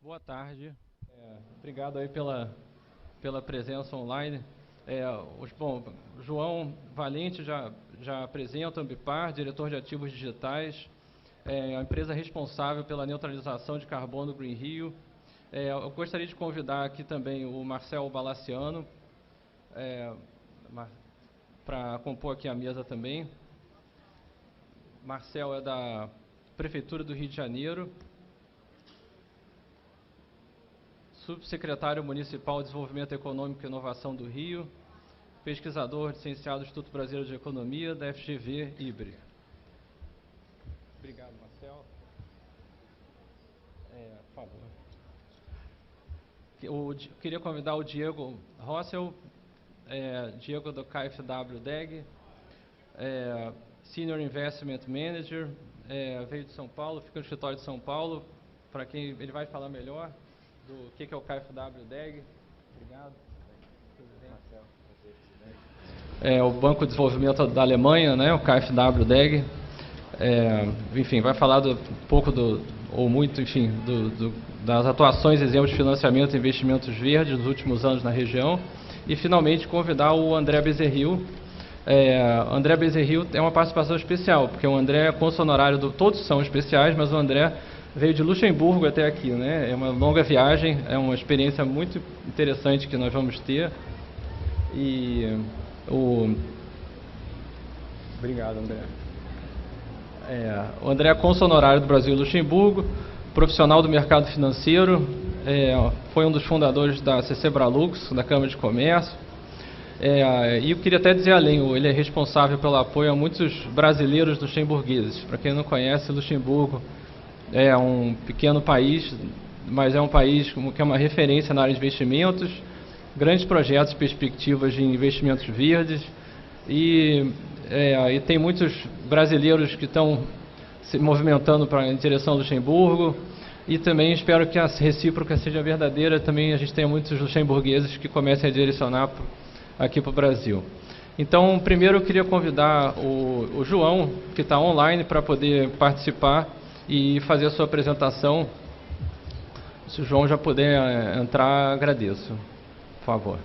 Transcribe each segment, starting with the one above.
Boa tarde. Obrigado aí pela presença online. Bom, João Valente já apresenta a Ambipar, diretor de ativos digitais, a empresa responsável pela neutralização de carbono do Green Rio. Eu gostaria de convidar aqui também o Marcel Balaciano para compor aqui a mesa também. Marcel é da Prefeitura do Rio de Janeiro, subsecretário municipal de Desenvolvimento Econômico e Inovação do Rio, pesquisador licenciado do Instituto Brasileiro de Economia, da FGV IBRE. Obrigado, Marcel. Por favor. Eu queria convidar o Diego Rossel, Diego do KfW-DEG, Senior Investment Manager, veio de São Paulo, fica no escritório de São Paulo, para quem ele vai falar melhor do que é o KfW-DEG. Obrigado. O Banco de Desenvolvimento da Alemanha, né, o KfW-DEG. Enfim, vai falar um pouco das atuações, exemplos de financiamento e investimentos verdes nos últimos anos na região. E, finalmente, convidar o André Bezerril. André Bezerril é uma participação especial, porque o André é cônsul honorário todos são especiais, mas o André veio de Luxemburgo até aqui, né? É uma longa viagem, é uma experiência muito interessante que nós vamos ter. Obrigado, André. O André é cônsul honorário do Brasil e Luxemburgo, profissional do mercado financeiro, foi um dos fundadores da CC Bralux, da Câmara de Comércio. E eu queria até dizer além, ele é responsável pelo apoio a muitos brasileiros luxemburgueses. Para quem não conhece, Luxemburgo é um pequeno país, mas é um país que é uma referência na área de investimentos, grandes projetos, perspectivas de investimentos verdes, e tem muitos brasileiros que estão se movimentando em direção ao Luxemburgo, e também espero que a recíproca seja verdadeira, também a gente tenha muitos luxemburgueses que comecem a direcionar aqui para o Brasil. Então, primeiro eu queria convidar o João, que está online, para poder participar e fazer a sua apresentação. Se o João já puder entrar, agradeço. Por favor.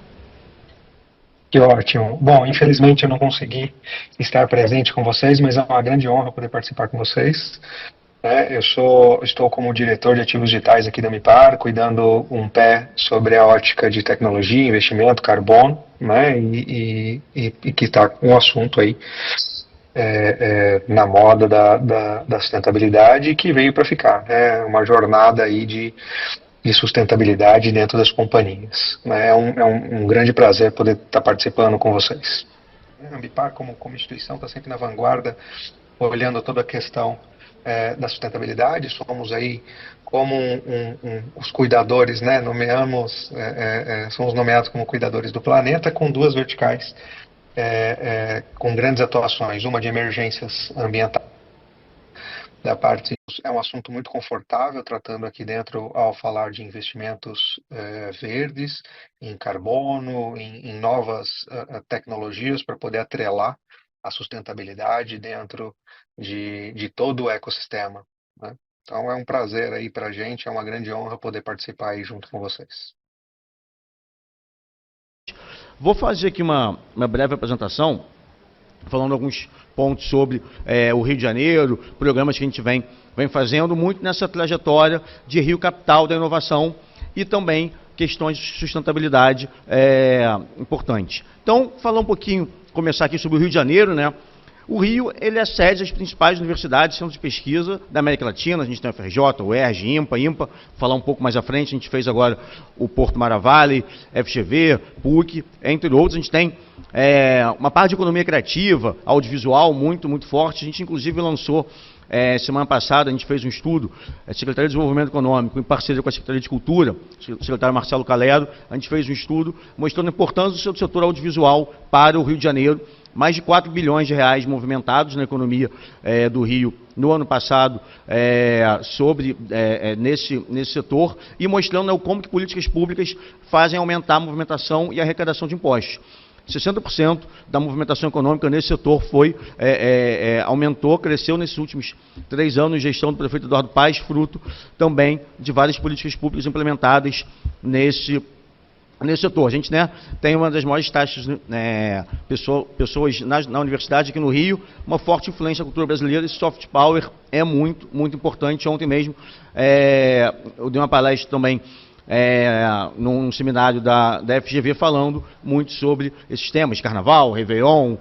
Que ótimo. Bom, infelizmente eu não consegui estar presente com vocês, mas é uma grande honra poder participar com vocês. Estou como diretor de ativos digitais aqui da Ambipar, cuidando um pé sobre a ótica de tecnologia, investimento, carbono, né, e que está um assunto aí na moda da sustentabilidade, que veio para ficar. É uma jornada aí de sustentabilidade dentro das companhias. É um grande prazer poder estar participando com vocês. A Ambipar, como instituição, está sempre na vanguarda, olhando toda a questão da sustentabilidade. Somos aí como os cuidadores, né? Somos nomeados como cuidadores do planeta, com duas verticais com grandes atuações, uma de emergências ambientais. Da parte, é um assunto muito confortável, tratando aqui dentro ao falar de investimentos verdes, em carbono, em novas tecnologias para poder atrelar a sustentabilidade dentro de todo o ecossistema, né? Então é um prazer aí para a gente, é uma grande honra poder participar aí junto com vocês. Vou fazer aqui uma breve apresentação, falando alguns pontos sobre o Rio de Janeiro, programas que a gente vem fazendo muito nessa trajetória de Rio Capital da inovação e também questões de sustentabilidade importantes. Então, falar um pouquinho, começar aqui sobre o Rio de Janeiro, né? O Rio, ele é sede das principais universidades, centros de pesquisa da América Latina. A gente tem a FRJ, o UERJ, IMPA, falar um pouco mais à frente, a gente fez agora o Porto Mara Valley, FGV, PUC, entre outros. A gente tem uma parte de economia criativa, audiovisual muito, muito forte. A gente, inclusive, lançou, semana passada, a gente fez um estudo, a Secretaria de Desenvolvimento Econômico, em parceria com a Secretaria de Cultura, o secretário Marcelo Calero, a gente fez um estudo mostrando a importância do setor audiovisual para o Rio de Janeiro. Mais de 4 bilhões de reais movimentados na economia do Rio no ano passado nesse setor, e mostrando como que políticas públicas fazem aumentar a movimentação e a arrecadação de impostos. 60% da movimentação econômica nesse setor aumentou, cresceu nesses últimos 3 anos, gestão do prefeito Eduardo Paes, fruto também de várias políticas públicas implementadas nesse setor. A gente, né, tem uma das maiores taxas, pessoas na universidade aqui no Rio, uma forte influência da cultura brasileira. Esse soft power é muito, muito importante. Ontem mesmo eu dei uma palestra também num seminário da FGV falando muito sobre esses temas, Carnaval, Réveillon,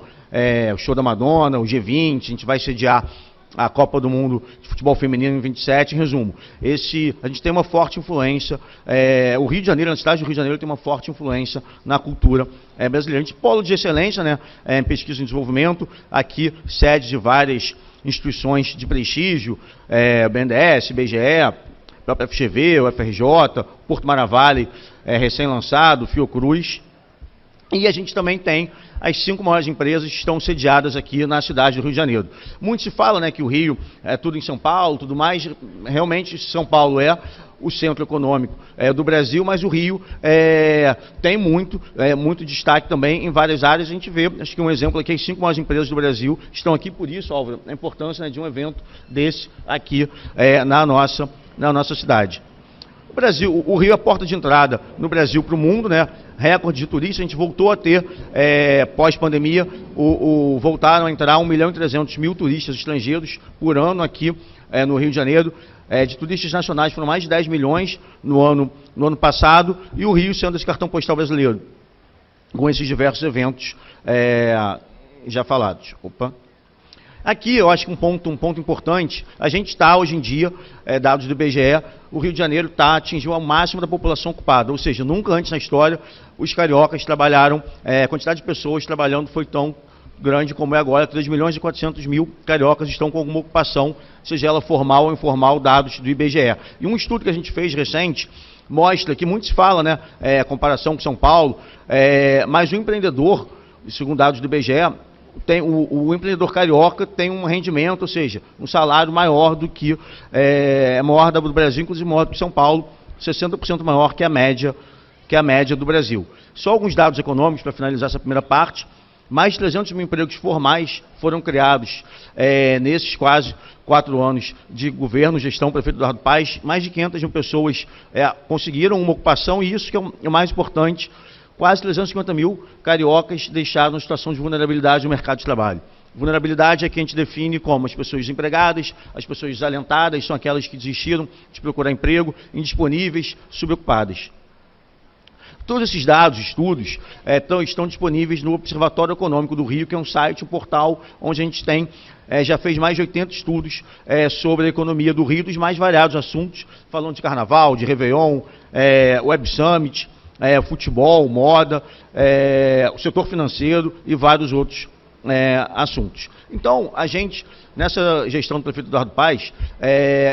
o show da Madonna, o G20, a gente vai sediar a Copa do Mundo de Futebol Feminino em 27, em resumo. A gente tem uma forte influência, o Rio de Janeiro, na cidade do Rio de Janeiro, tem uma forte influência na cultura brasileira. A gente polo de excelência, né, em pesquisa e desenvolvimento, aqui sede de várias instituições de prestígio, BNDES, BGE, própria FGV, o FRJ, Porto Maravilha, recém-lançado, Fiocruz. E a gente também tem as 5 maiores empresas que estão sediadas aqui na cidade do Rio de Janeiro. Muito se fala, né, que o Rio é tudo em São Paulo, tudo mais. Realmente, São Paulo é o centro econômico do Brasil, mas o Rio tem muito destaque também em várias áreas. A gente vê, acho que um exemplo aqui, as 5 maiores empresas do Brasil estão aqui, por isso, Álvaro, a importância, né, de um evento desse aqui na nossa cidade. O Rio é a porta de entrada no Brasil para o mundo, né? Recorde de turistas, a gente voltou a ter, pós-pandemia, voltaram a entrar 1.300.000 turistas estrangeiros por ano aqui no Rio de Janeiro. De turistas nacionais foram mais de 10 milhões no ano passado, e o Rio sendo esse cartão postal brasileiro, com esses diversos eventos já falados. Aqui, eu acho que um ponto importante, a gente está, hoje em dia, dados do IBGE, o Rio de Janeiro atingiu ao máximo da população ocupada, ou seja, nunca antes na história os cariocas trabalharam, a quantidade de pessoas trabalhando foi tão grande como é agora. 3.400.000 cariocas estão com alguma ocupação, seja ela formal ou informal, dados do IBGE. E um estudo que a gente fez recente mostra que muito se fala, né, comparação com São Paulo, mas o empreendedor, segundo dados do IBGE, o empreendedor carioca tem um rendimento, ou seja, um salário maior do que maior do Brasil, inclusive maior do que São Paulo, 60% maior que a média do Brasil. Só alguns dados econômicos para finalizar essa primeira parte. Mais de 300.000 empregos formais foram criados nesses quase 4 anos de governo, gestão, prefeito Eduardo Paes. Mais de 500.000 pessoas conseguiram uma ocupação, e isso que é o mais importante. Quase 350.000 cariocas deixaram situação de vulnerabilidade no mercado de trabalho. Vulnerabilidade é que a gente define como as pessoas desempregadas, as pessoas desalentadas, são aquelas que desistiram de procurar emprego, indisponíveis, subocupadas. Todos esses dados, estudos, estão disponíveis no Observatório Econômico do Rio, que é um site, um portal, onde a gente tem, já fez mais de 80 estudos sobre a economia do Rio, dos mais variados assuntos, falando de Carnaval, de Réveillon, Web Summit, futebol, moda, o setor financeiro e vários outros assuntos. Então, a gente, nessa gestão do prefeito Eduardo Paes,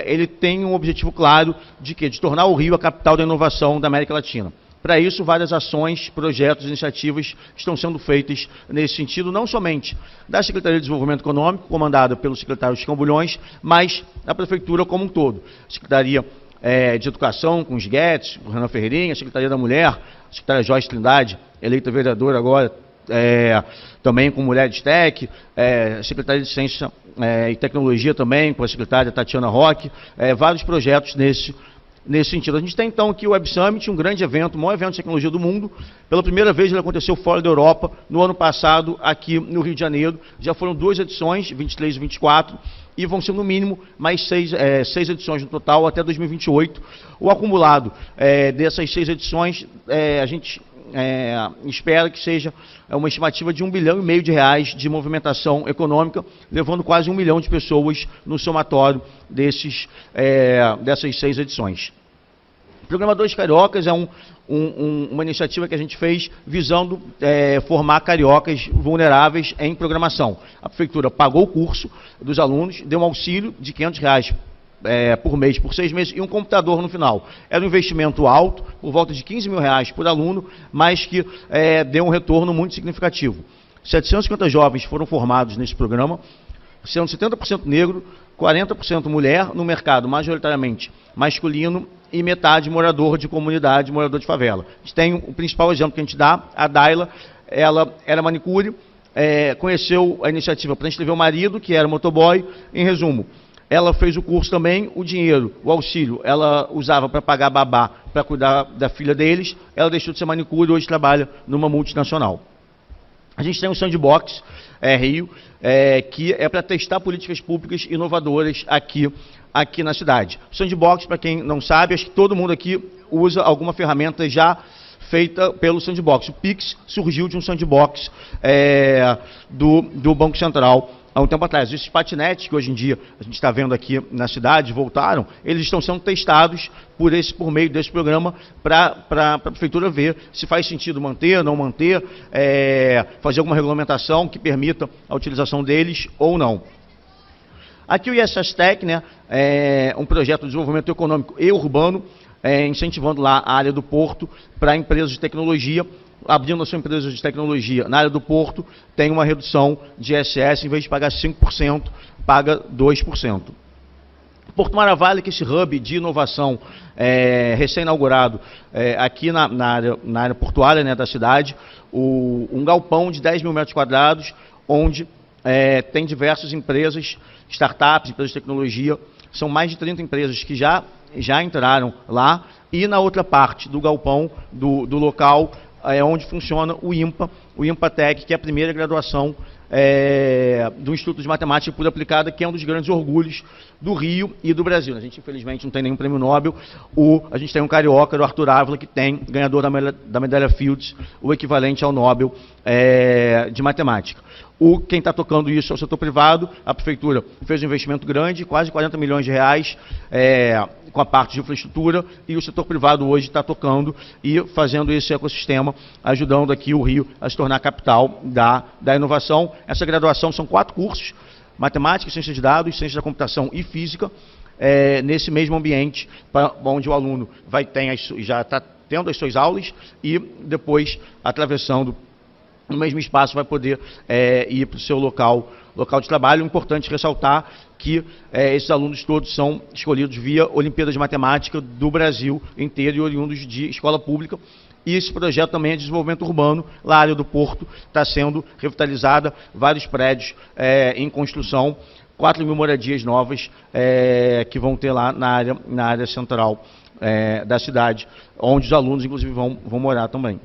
ele tem um objetivo claro de tornar o Rio a capital da inovação da América Latina. Para isso, várias ações, projetos, iniciativas estão sendo feitas nesse sentido, não somente da Secretaria de Desenvolvimento Econômico, comandada pelo secretário Chico Bulhões, mas da Prefeitura como um todo. Secretaria de Educação, com os Guedes, com o Renan Ferreirinha, a Secretaria da Mulher, a secretária Joyce Trindade, eleita vereadora agora, também com Mulheres Tech, a Secretaria de Ciência e Tecnologia também, com a secretária Tatiana Roque, vários projetos nesse sentido. A gente tem então aqui o Web Summit, um grande evento, o maior evento de tecnologia do mundo. Pela primeira vez ele aconteceu fora da Europa, no ano passado, aqui no Rio de Janeiro. Já foram 2 edições, 23 e 24, e vão ser no mínimo mais 6 edições no total até 2028. O acumulado dessas 6 edições, a gente espera que seja uma estimativa de R$1,5 bilhão de movimentação econômica, levando quase 1 milhão de pessoas no somatório dessas 6 edições. O Programa 2 Cariocas é uma iniciativa que a gente fez visando formar cariocas vulneráveis em programação. A Prefeitura pagou o curso dos alunos, deu um auxílio de R$500 por mês, por 6 meses, e um computador no final. Era um investimento alto, por volta de R$15 mil por aluno, mas que deu um retorno muito significativo. 750 jovens foram formados nesse programa, sendo 70% negro, 40% mulher, no mercado majoritariamente masculino, e metade morador de comunidade, morador de favela. A gente tem o principal exemplo que a gente dá, a Daila, ela era manicure, conheceu a iniciativa para inscrever o marido, que era motoboy. Em resumo, ela fez o curso também, o dinheiro, o auxílio, ela usava para pagar babá, para cuidar da filha deles. Ela deixou de ser manicure e hoje trabalha numa multinacional. A gente tem um sandbox, Rio, que é para testar políticas públicas inovadoras aqui na cidade. Sandbox, para quem não sabe, acho que todo mundo aqui usa alguma ferramenta já feita pelo sandbox. O Pix surgiu de um sandbox do Banco Central há um tempo atrás. Esses patinetes que hoje em dia a gente está vendo aqui na cidade, voltaram, eles estão sendo testados por meio desse programa para a Prefeitura ver se faz sentido manter, não manter, fazer alguma regulamentação que permita a utilização deles ou não. Aqui o ISSTEC, né, é um projeto de desenvolvimento econômico e urbano, incentivando lá a área do porto para empresas de tecnologia. Abrindo a sua empresa de tecnologia na área do porto, tem uma redução de ISS, em vez de pagar 5%, paga 2%. Porto Maravilha, que é esse hub de inovação recém-inaugurado aqui na área portuária, né, da cidade, um galpão de 10 mil metros quadrados, onde tem diversas empresas, startups, empresas de tecnologia. São mais de 30 empresas que já entraram lá, e na outra parte do galpão, do local, onde funciona o IMPATEC, que é a primeira graduação do Instituto de Matemática Pura Aplicada, que é um dos grandes orgulhos do Rio e do Brasil. A gente, infelizmente, não tem nenhum prêmio Nobel. A gente tem um carioca, o Arthur Ávila, que tem, ganhador da medalha Fields, o equivalente ao Nobel de Matemática. Quem está tocando isso é o setor privado. A Prefeitura fez um investimento grande, quase 40 milhões de reais, com a parte de infraestrutura, e o setor privado hoje está tocando e fazendo esse ecossistema, ajudando aqui o Rio a se tornar a capital da inovação. Essa graduação são 4 cursos: matemática, ciência de dados, ciência da computação e física, nesse mesmo ambiente, onde o aluno já está tendo as suas aulas e depois, atravessando no mesmo espaço, vai poder ir para o seu local de trabalho. É importante ressaltar que esses alunos todos são escolhidos via Olimpíada de Matemática do Brasil inteiro e oriundos de escola pública. E esse projeto também é de desenvolvimento urbano. Lá a área do Porto está sendo revitalizada, vários prédios em construção, 4 mil moradias novas que vão ter lá na área central da cidade, onde os alunos, inclusive, vão morar também.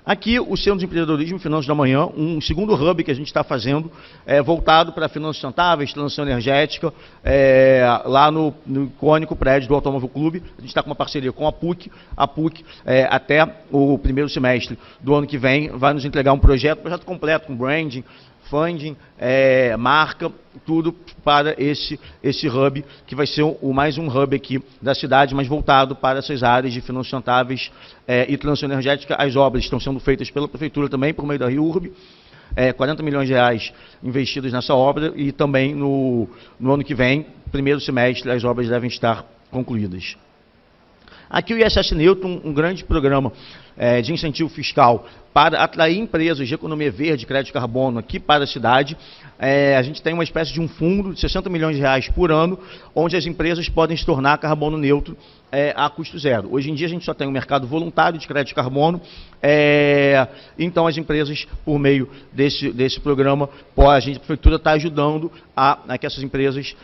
Aqui, o Centro de Empreendedorismo e Finanças da Manhã, um segundo hub que a gente está fazendo, voltado para finanças sustentáveis, transição energética, lá no icônico prédio do Automóvel Clube. A gente está com uma parceria com a PUC. A PUC, até o primeiro semestre do ano que vem, vai nos entregar um projeto completo, com branding, funding, marca, tudo para esse hub, que vai ser mais um hub aqui da cidade, mas voltado para essas áreas de finanças sustentáveis e transição energética. As obras estão sendo feitas pela Prefeitura também, por meio da RIURB, 40 milhões de reais investidos nessa obra, e também no ano que vem, primeiro semestre, as obras devem estar concluídas. Aqui o ISS Newton, um grande programa de incentivo fiscal para atrair empresas de economia verde, crédito de carbono aqui para a cidade. A gente tem uma espécie de um fundo de 60 milhões de reais por ano, onde as empresas podem se tornar carbono neutro a custo zero. Hoje em dia a gente só tem um mercado voluntário de crédito de carbono, então as empresas, por meio desse programa, a Prefeitura está ajudando a que essas empresas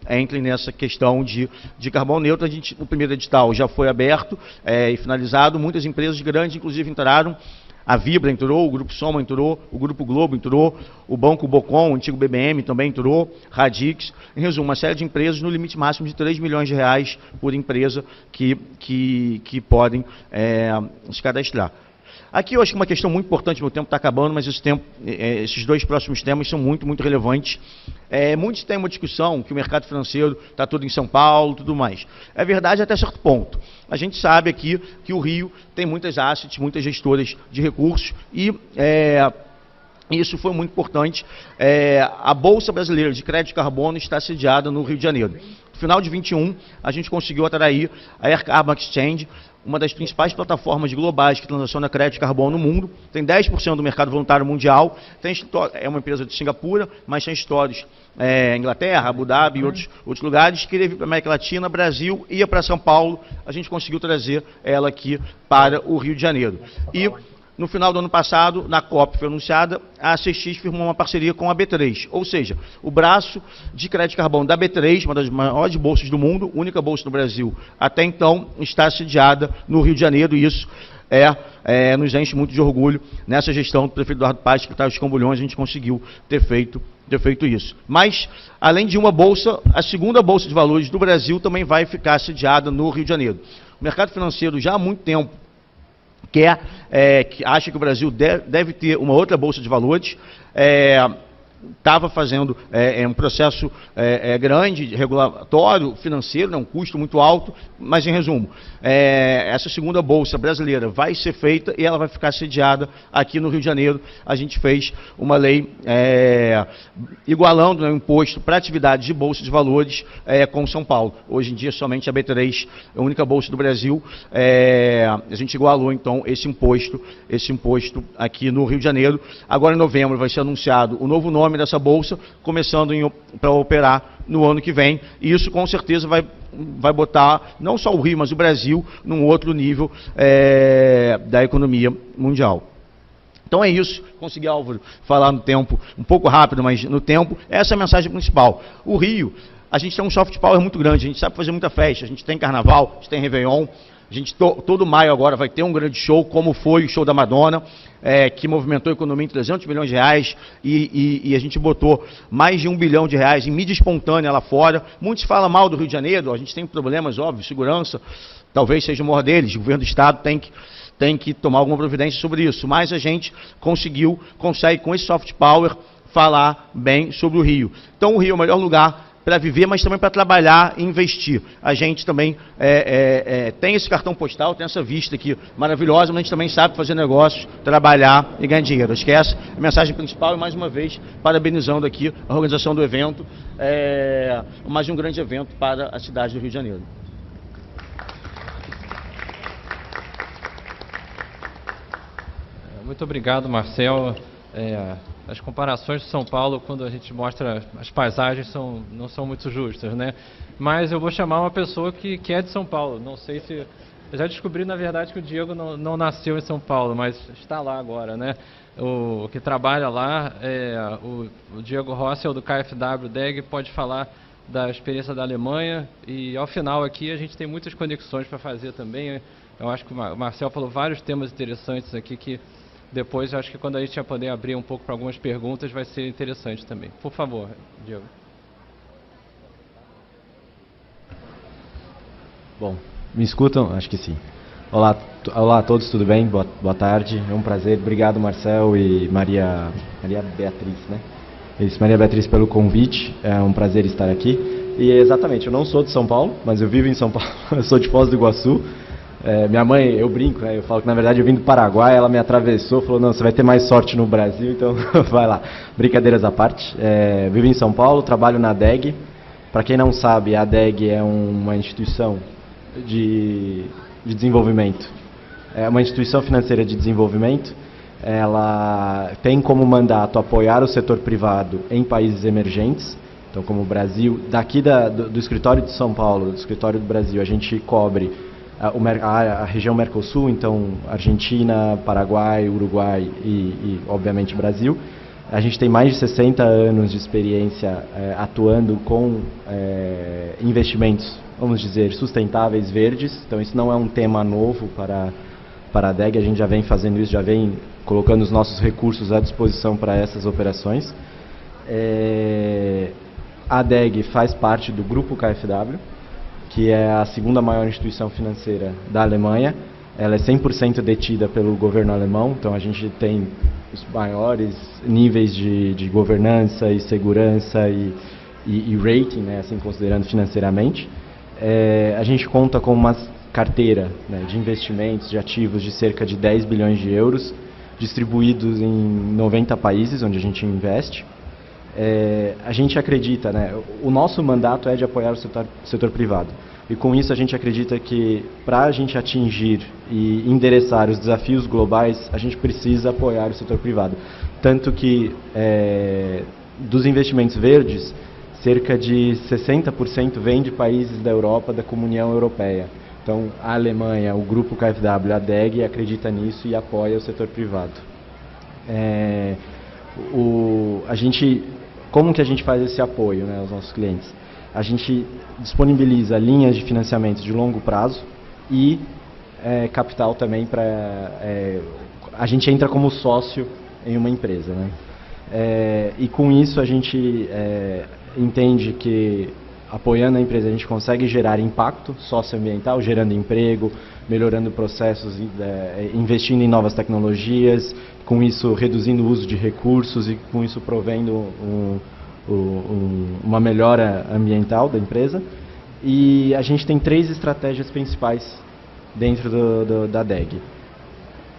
entrem nessa questão de carbono neutro. O primeiro edital já foi aberto e finalizado. Muitas empresas grandes, inclusive, entraram. A Vibra entrou, o Grupo Soma entrou, o Grupo Globo entrou, o Banco Bocom, o antigo BBM, também entrou, Radix. Em resumo, uma série de empresas no limite máximo de 3 milhões de reais por empresa que podem se cadastrar. Aqui eu acho que uma questão muito importante, meu tempo está acabando, mas esses 2 próximos temas são muito, muito relevantes. Muitos têm uma discussão que o mercado financeiro está tudo em São Paulo e tudo mais. É verdade até certo ponto. A gente sabe aqui que o Rio tem muitas assets, muitas gestoras de recursos, e isso foi muito importante. A Bolsa Brasileira de Crédito de Carbono está sediada no Rio de Janeiro. No final de 21, a gente conseguiu atrair a Air Carbon Exchange, uma das principais plataformas globais que transaciona crédito de carbono no mundo. Tem 10% do mercado voluntário mundial. É uma empresa de Singapura, mas tem escritórios em Inglaterra, Abu Dhabi e outros lugares. Queria vir para a América Latina, Brasil, ia para São Paulo. A gente conseguiu trazer ela aqui para o Rio de Janeiro. E no final do ano passado, na COP foi anunciada, a CX firmou uma parceria com a B3, ou seja, o braço de crédito de carbono da B3, uma das maiores bolsas do mundo, única bolsa do Brasil, até então está sediada no Rio de Janeiro, e isso nos enche muito de orgulho nessa gestão do prefeito Eduardo Paes, secretário dos Cambulhões, a gente conseguiu ter feito isso. Mas, além de uma bolsa, a segunda bolsa de valores do Brasil também vai ficar sediada no Rio de Janeiro. O mercado financeiro já há muito tempo que acha que o Brasil deve ter uma outra bolsa de valores, estava fazendo um processo grande, regulatório, financeiro, um custo muito alto, mas em resumo, essa segunda bolsa brasileira vai ser feita e ela vai ficar sediada aqui no Rio de Janeiro. A gente fez uma lei igualando, né, o imposto para atividades de bolsa de valores com São Paulo. Hoje em dia somente a B3, a única bolsa do Brasil, a gente igualou então esse imposto aqui no Rio de Janeiro. Agora em novembro vai ser anunciado o novo nome dessa bolsa, começando para operar no ano que vem, e isso com certeza vai botar não só o Rio, mas o Brasil num outro nível da economia mundial. Então é isso, consegui, Álvaro, falar no tempo, um pouco rápido, mas no tempo, essa é a mensagem principal. O Rio, a gente tem um soft power muito grande, a gente sabe fazer muita festa, a gente tem carnaval, a gente tem Réveillon, a gente todo maio agora vai ter um grande show, como foi o show da Madonna, que movimentou a economia em 300 milhões de reais, e a gente botou mais de R$1 bilhão em mídia espontânea lá fora. Muitos falam mal do Rio de Janeiro, a gente tem problemas, óbvio, segurança, talvez seja o maior deles, o governo do estado tem que tomar alguma providência sobre isso, mas a gente consegue com esse soft power falar bem sobre o Rio. Então o Rio é o melhor lugar para viver, mas também para trabalhar e investir. A gente também tem esse cartão postal, tem essa vista aqui maravilhosa, mas a gente também sabe fazer negócios, trabalhar e ganhar dinheiro. Acho que essa é a mensagem principal, e mais uma vez, parabenizando aqui a organização do evento, mais um grande evento para a cidade do Rio de Janeiro. Muito obrigado, Marcel. As comparações de São Paulo, quando a gente mostra as paisagens, não são muito justas, né? Mas eu vou chamar uma pessoa que é de São Paulo. Não sei se... Eu já descobri, na verdade, que o Diego não nasceu em São Paulo, mas está lá agora, né? O que trabalha lá, o Diego Rossel, do KfW DEG, pode falar da experiência da Alemanha. E, ao final, aqui, a gente tem muitas conexões para fazer também. Eu acho que o Marcel falou vários temas interessantes aqui que... Depois, acho que quando a gente vai poder abrir um pouco para algumas perguntas, vai ser interessante também. Por favor, Diego. Bom, me escutam? Acho que sim. Olá a todos, tudo bem? Boa tarde, é um prazer. Obrigado, Marcel e Maria Beatriz, né? Isso, Maria Beatriz, pelo convite. É um prazer estar aqui. E exatamente, eu não sou de São Paulo, mas eu vivo em São Paulo. Eu sou de Foz do Iguaçu. Minha mãe, eu brinco, né? Eu falo que na verdade eu vim do Paraguai, ela me atravessou, falou, não, você vai ter mais sorte no Brasil, então vai lá. Brincadeiras à parte. Vivo em São Paulo, trabalho na DEG. Para quem não sabe, a DEG é uma instituição de desenvolvimento. É uma instituição financeira de desenvolvimento. Ela tem como mandato apoiar o setor privado em países emergentes. Então, como o Brasil, daqui do escritório de São Paulo, do escritório do Brasil, a gente cobre a região Mercosul, então Argentina, Paraguai, Uruguai e obviamente Brasil. A gente tem mais de 60 anos de experiência atuando com investimentos, vamos dizer, sustentáveis verdes. Então isso não é um tema novo para a DEG, a gente já vem fazendo isso, já vem colocando os nossos recursos à disposição para essas operações. A DEG faz parte do grupo KfW, que é a segunda maior instituição financeira da Alemanha. Ela é 100% detida pelo governo alemão, então a gente tem os maiores níveis de governança e segurança e rating, né, assim, considerando financeiramente. A gente conta com uma carteira, né, de investimentos, de ativos de cerca de 10 bilhões de euros, distribuídos em 90 países onde a gente investe. A gente acredita, né, o nosso mandato é de apoiar o setor privado. E com isso a gente acredita que para a gente atingir e endereçar os desafios globais, a gente precisa apoiar o setor privado. Tanto que dos investimentos verdes, cerca de 60% vem de países da Europa, da Comunhão Europeia. Então, a Alemanha, o grupo KfW, a DEG, acredita nisso e apoia o setor privado. Como que a gente faz esse apoio, né, aos nossos clientes? A gente disponibiliza linhas de financiamento de longo prazo e capital também a gente entra como sócio em uma empresa, né? E com isso a gente entende que apoiando a empresa a gente consegue gerar impacto socioambiental, gerando emprego, melhorando processos, investindo em novas tecnologias, com isso reduzindo o uso de recursos e com isso provendo uma melhora ambiental da empresa. E a gente tem 3 estratégias principais dentro da DEG,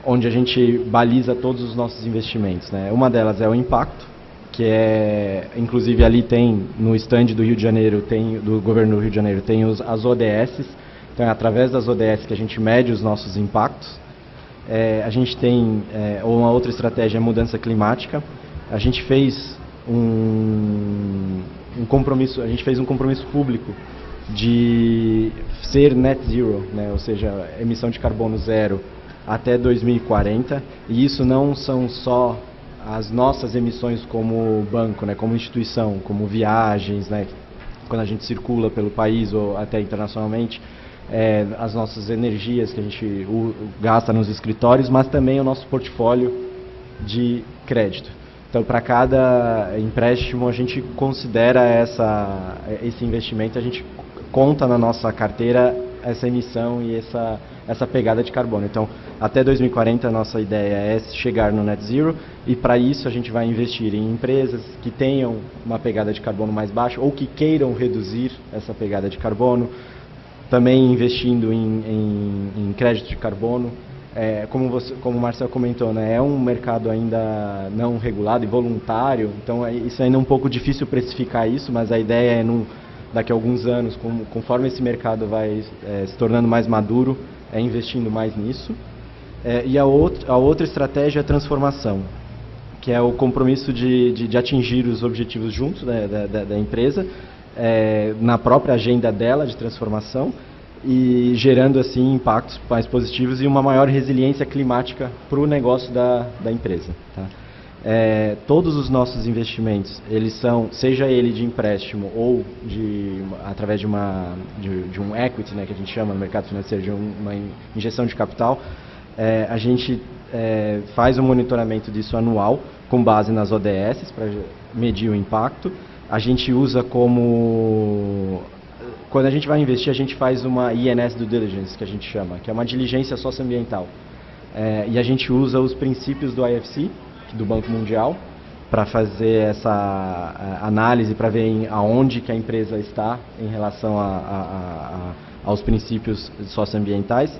onde a gente baliza todos os nossos investimentos, né? Uma delas é o impacto, que inclusive ali tem, no stand do Rio de Janeiro, do governo do Rio de Janeiro, tem as ODS, então é através das ODS que a gente mede os nossos impactos. A gente tem uma outra estratégia, é mudança climática. A gente fez um compromisso público de ser net zero, né? Ou seja, emissão de carbono zero até 2040, e isso não são só as nossas emissões como banco, né, como instituição, como viagens, né, quando a gente circula pelo país ou até internacionalmente, as nossas energias que a gente gasta nos escritórios, mas também o nosso portfólio de crédito. Então, para cada empréstimo, a gente considera esse investimento, a gente conta na nossa carteira essa emissão e essa pegada de carbono. Então, até 2040, a nossa ideia é chegar no net zero, e para isso a gente vai investir em empresas que tenham uma pegada de carbono mais baixa ou que queiram reduzir essa pegada de carbono, também investindo em crédito de carbono. Como o Marcel comentou, né, é um mercado ainda não regulado e voluntário, então isso ainda é um pouco difícil precificar isso, mas a ideia é daqui a alguns anos, conforme esse mercado vai se tornando mais maduro, investindo mais nisso. E a outra estratégia é a transformação, que é o compromisso de atingir os objetivos juntos da empresa, na própria agenda dela de transformação, e gerando assim impactos mais positivos e uma maior resiliência climática para o negócio da empresa. Tá? Todos os nossos investimentos, eles são, seja ele de empréstimo ou através de um equity, né, que a gente chama no mercado financeiro, de uma injeção de capital, a gente faz um monitoramento disso anual com base nas ODS para medir o impacto. A gente usa quando a gente vai investir, a gente faz uma INS Due Diligence, que a gente chama, que é uma diligência socioambiental. E a gente usa os princípios do IFC, do Banco Mundial, para fazer essa análise, para ver aonde que a empresa está em relação aos princípios socioambientais.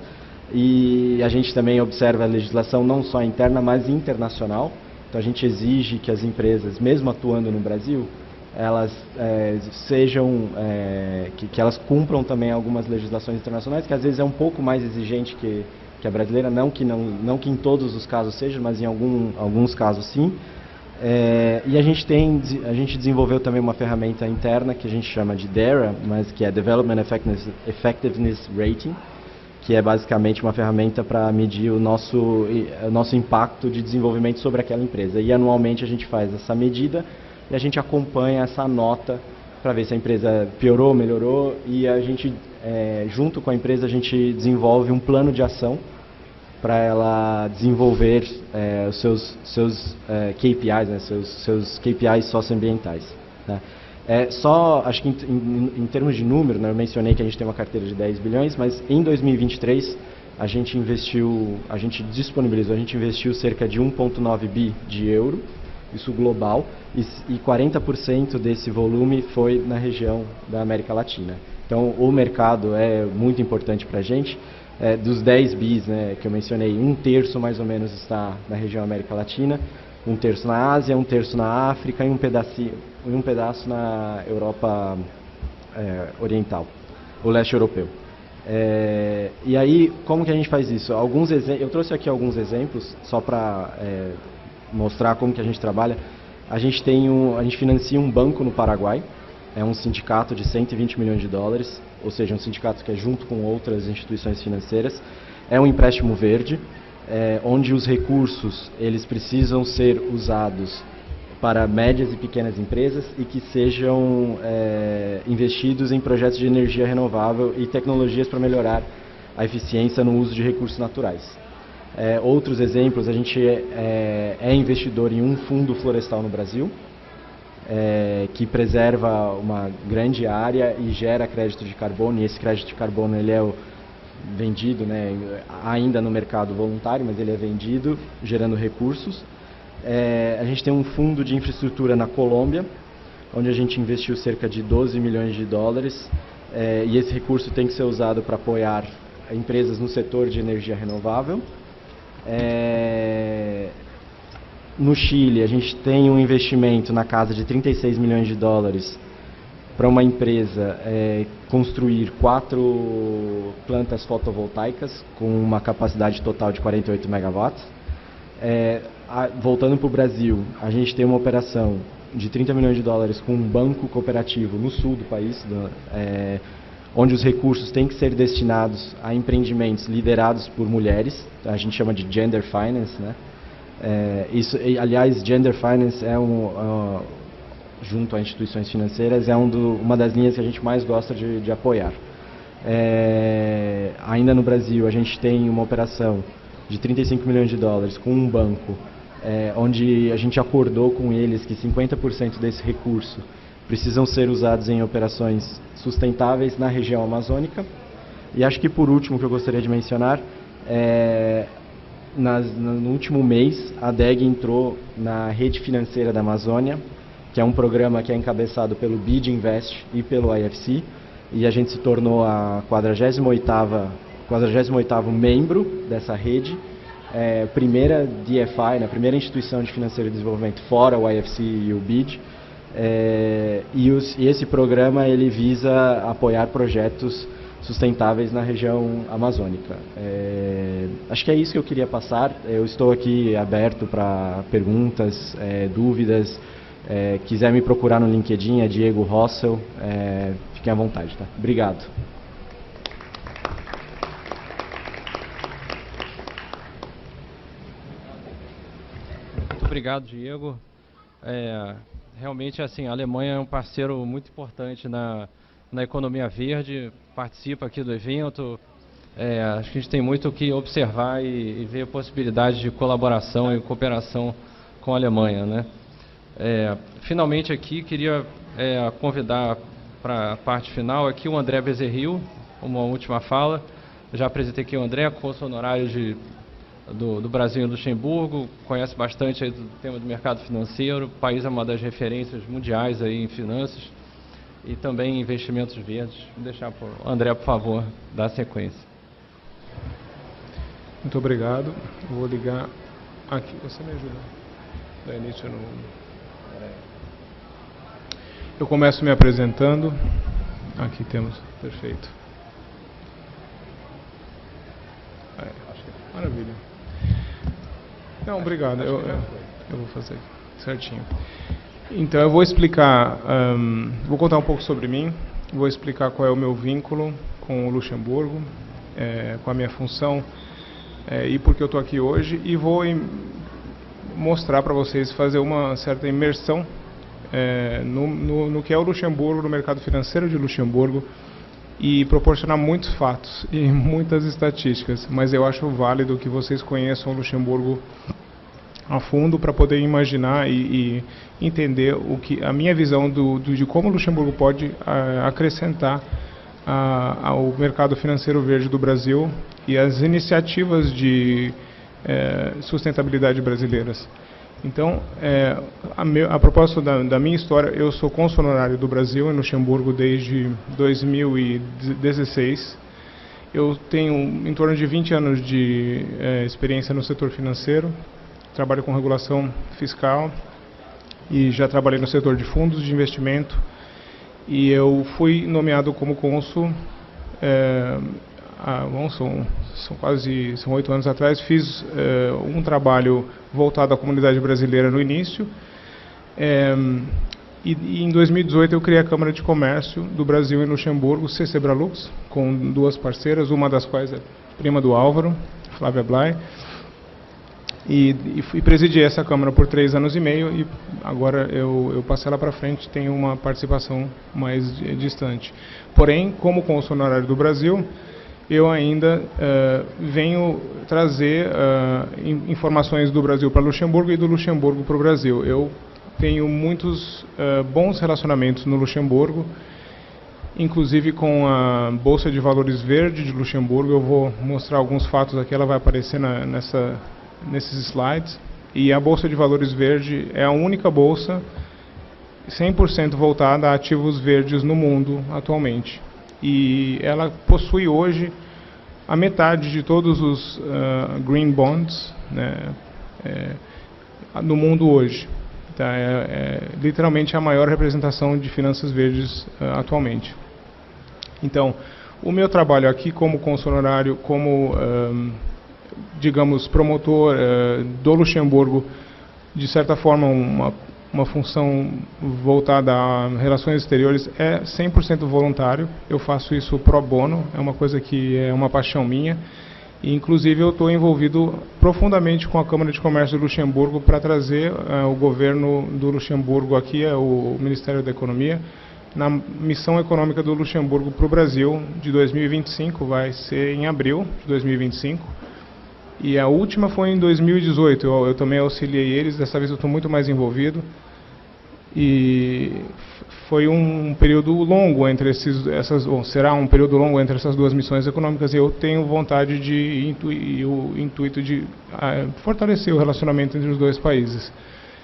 E a gente também observa a legislação não só interna, mas internacional. Então a gente exige que as empresas, mesmo atuando no Brasil, elas que elas cumpram também algumas legislações internacionais, que às vezes é um pouco mais exigente que a brasileira, não que em todos os casos seja, mas em alguns casos sim. E a gente desenvolveu também uma ferramenta interna que a gente chama de DERA, mas que é Development Effectiveness Rating, que é basicamente uma ferramenta para medir o nosso impacto de desenvolvimento sobre aquela empresa. E anualmente a gente faz essa medida e a gente acompanha essa nota para ver se a empresa piorou, melhorou, e a gente, junto com a empresa, a gente desenvolve um plano de ação para ela desenvolver os seus KPIs, né, seus KPIs socioambientais. Né. Acho que em termos de número, né, eu mencionei que a gente tem uma carteira de 10 bilhões, mas em 2023 a gente investiu cerca de 1,9 bi de euro, isso global, e 40% desse volume foi na região da América Latina. Então, o mercado é muito importante para a gente. Dos 10 bis, né, que eu mencionei, 1/3 mais ou menos está na região América Latina, 1/3 na Ásia, 1/3 na África e um pedaço na Europa Oriental, o leste europeu. E aí, como que a gente faz isso? Eu trouxe aqui alguns exemplos, só para mostrar como que a gente trabalha. A gente financia um banco no Paraguai, é um sindicato de 120 milhões de dólares, ou seja, um sindicato que é junto com outras instituições financeiras. É um empréstimo verde, onde os recursos eles precisam ser usados para médias e pequenas empresas e que sejam investidos em projetos de energia renovável e tecnologias para melhorar a eficiência no uso de recursos naturais. Outros exemplos, a gente é investidor em um fundo florestal no Brasil, que preserva uma grande área e gera crédito de carbono, e esse crédito de carbono ele é vendido, né, ainda no mercado voluntário, mas ele é vendido gerando recursos. A gente tem um fundo de infraestrutura na Colômbia, onde a gente investiu cerca de 12 milhões de dólares, e esse recurso tem que ser usado para apoiar empresas no setor de energia renovável. No Chile, a gente tem um investimento na casa de 36 milhões de dólares para uma empresa construir 4 plantas fotovoltaicas com uma capacidade total de 48 megawatts. Voltando para o Brasil, a gente tem uma operação de 30 milhões de dólares com um banco cooperativo no sul do país, onde os recursos têm que ser destinados a empreendimentos liderados por mulheres, a gente chama de Gender Finance, né? Aliás, Gender Finance junto a instituições financeiras, uma das linhas que a gente mais gosta de apoiar. Ainda no Brasil, a gente tem uma operação de 35 milhões de dólares com um banco, onde a gente acordou com eles que 50% desse recurso precisam ser usados em operações sustentáveis na região amazônica. E acho que por último que eu gostaria de mencionar, no último mês a DEG entrou na Rede Financeira da Amazônia, que é um programa que é encabeçado pelo BID Invest e pelo IFC, e a gente se tornou a 48º membro dessa rede, primeira DFI, né, primeira instituição de financeiro de desenvolvimento fora o IFC e o BID, e esse programa ele visa apoiar projetos sustentáveis na região amazônica. Acho que é isso que eu queria passar. Eu estou aqui aberto para perguntas, dúvidas. Quiser me procurar no LinkedIn, é Diego Rossel. Fiquem à vontade, tá? Obrigado. Muito obrigado, Diego. Realmente, assim, a Alemanha é um parceiro muito importante na economia verde, participa aqui do evento. Acho que a gente tem muito o que observar e ver possibilidades de colaboração e cooperação com a Alemanha, né? Finalmente aqui, queria convidar para a parte final aqui o André Bezerril, uma última fala. Já apresentei aqui o André, cônsul honorário do Brasil em Luxemburgo, conhece bastante aí do tema do mercado financeiro. O país é uma das referências mundiais aí em finanças e também em investimentos verdes. Vou deixar para o André, por favor, dar sequência. Muito obrigado. Vou ligar aqui. Você me ajuda? Dá início no... Eu começo me apresentando. Aqui temos. Perfeito. Maravilha. Não, obrigado. Eu vou fazer certinho. Então, eu vou explicar, vou contar um pouco sobre mim, vou explicar qual é o meu vínculo com o Luxemburgo, com a minha função e por que eu estou aqui hoje, e vou mostrar para vocês, fazer uma certa imersão no que é o Luxemburgo, no mercado financeiro de Luxemburgo, e proporcionar muitos fatos e muitas estatísticas, mas eu acho válido que vocês conheçam o Luxemburgo a fundo para poder imaginar e entender a minha visão de como o Luxemburgo pode acrescentar ao mercado financeiro verde do Brasil e as iniciativas de sustentabilidade brasileiras. Então, a propósito da minha história, eu sou cônsul honorário do Brasil em Luxemburgo desde 2016. Eu tenho em torno de 20 anos de experiência no setor financeiro. Trabalho com regulação fiscal e já trabalhei no setor de fundos de investimento. E eu fui nomeado como cônsul, são 8 anos atrás. Fiz um trabalho voltado à comunidade brasileira no início. E em 2018 eu criei a Câmara de Comércio do Brasil em Luxemburgo, CCBralux, com 2 parceiras, uma das quais é prima do Álvaro, Flávia Blay. E presidi essa Câmara por 3 anos e meio, e agora eu passei lá para frente, tenho uma participação mais distante. Porém, como cônsul honorário do Brasil, eu ainda venho trazer informações do Brasil para Luxemburgo e do Luxemburgo para o Brasil. Eu tenho muitos bons relacionamentos no Luxemburgo, inclusive com a Bolsa de Valores Verde de Luxemburgo. Eu vou mostrar alguns fatos aqui, ela vai aparecer nesses slides. E a Bolsa de Valores Verde é a única bolsa 100% voltada a ativos verdes no mundo atualmente. E ela possui hoje a metade de todos os green bonds, né, no mundo hoje. Tá? Literalmente a maior representação de finanças verdes atualmente. Então, o meu trabalho aqui como cônsul honorário, como, digamos, promotor do Luxemburgo, de certa forma uma função voltada a relações exteriores, é 100% voluntário. Eu faço isso pro bono, é uma coisa que é uma paixão minha. E, inclusive, eu estou envolvido profundamente com a Câmara de Comércio do Luxemburgo para trazer o governo do Luxemburgo aqui, o Ministério da Economia, na missão econômica do Luxemburgo para o Brasil de 2025, vai ser em abril de 2025. E a última foi em 2018, eu também auxiliei eles, dessa vez eu estou muito mais envolvido. E foi um período longo entre será um período longo entre essas 2 missões econômicas, e eu tenho vontade o intuito de fortalecer o relacionamento entre os 2 países.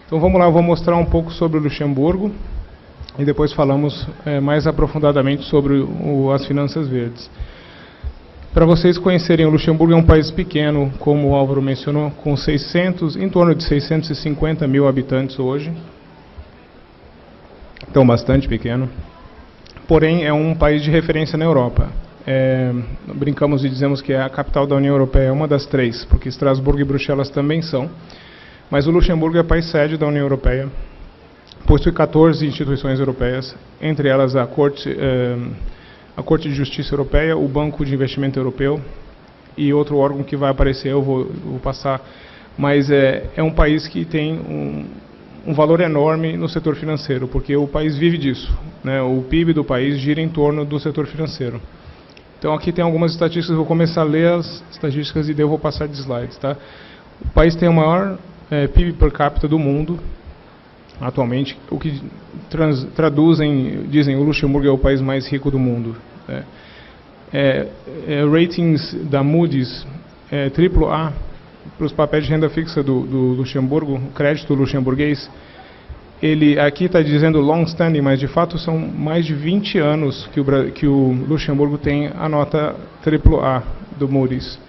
Então vamos lá, eu vou mostrar um pouco sobre o Luxemburgo e depois falamos mais aprofundadamente sobre as finanças verdes. Para vocês conhecerem, o Luxemburgo é um país pequeno, como o Álvaro mencionou, com em torno de 650 mil habitantes hoje. Então, bastante pequeno. Porém, é um país de referência na Europa. Brincamos e dizemos que é a capital da União Europeia, é uma das 3, porque Estrasburgo e Bruxelas também são. Mas o Luxemburgo é país sede da União Europeia. Possui 14 instituições europeias, entre elas a Corte de Justiça Europeia, o Banco de Investimento Europeu e outro órgão que vai aparecer, eu vou passar. Mas é um país que tem um valor enorme no setor financeiro, porque o país vive disso, né? O PIB do país gira em torno do setor financeiro. Então aqui tem algumas estatísticas, eu vou começar a ler as estatísticas e daí eu vou passar de slides. Tá? O país tem o maior PIB per capita do mundo, atualmente, o que dizem o Luxemburgo é o país mais rico do mundo. Ratings da Moody's AAA, para os papéis de renda fixa do Luxemburgo, o crédito luxemburguês, ele aqui está dizendo long standing, mas de fato são mais de 20 anos que o Luxemburgo tem a nota AAA do Moody's.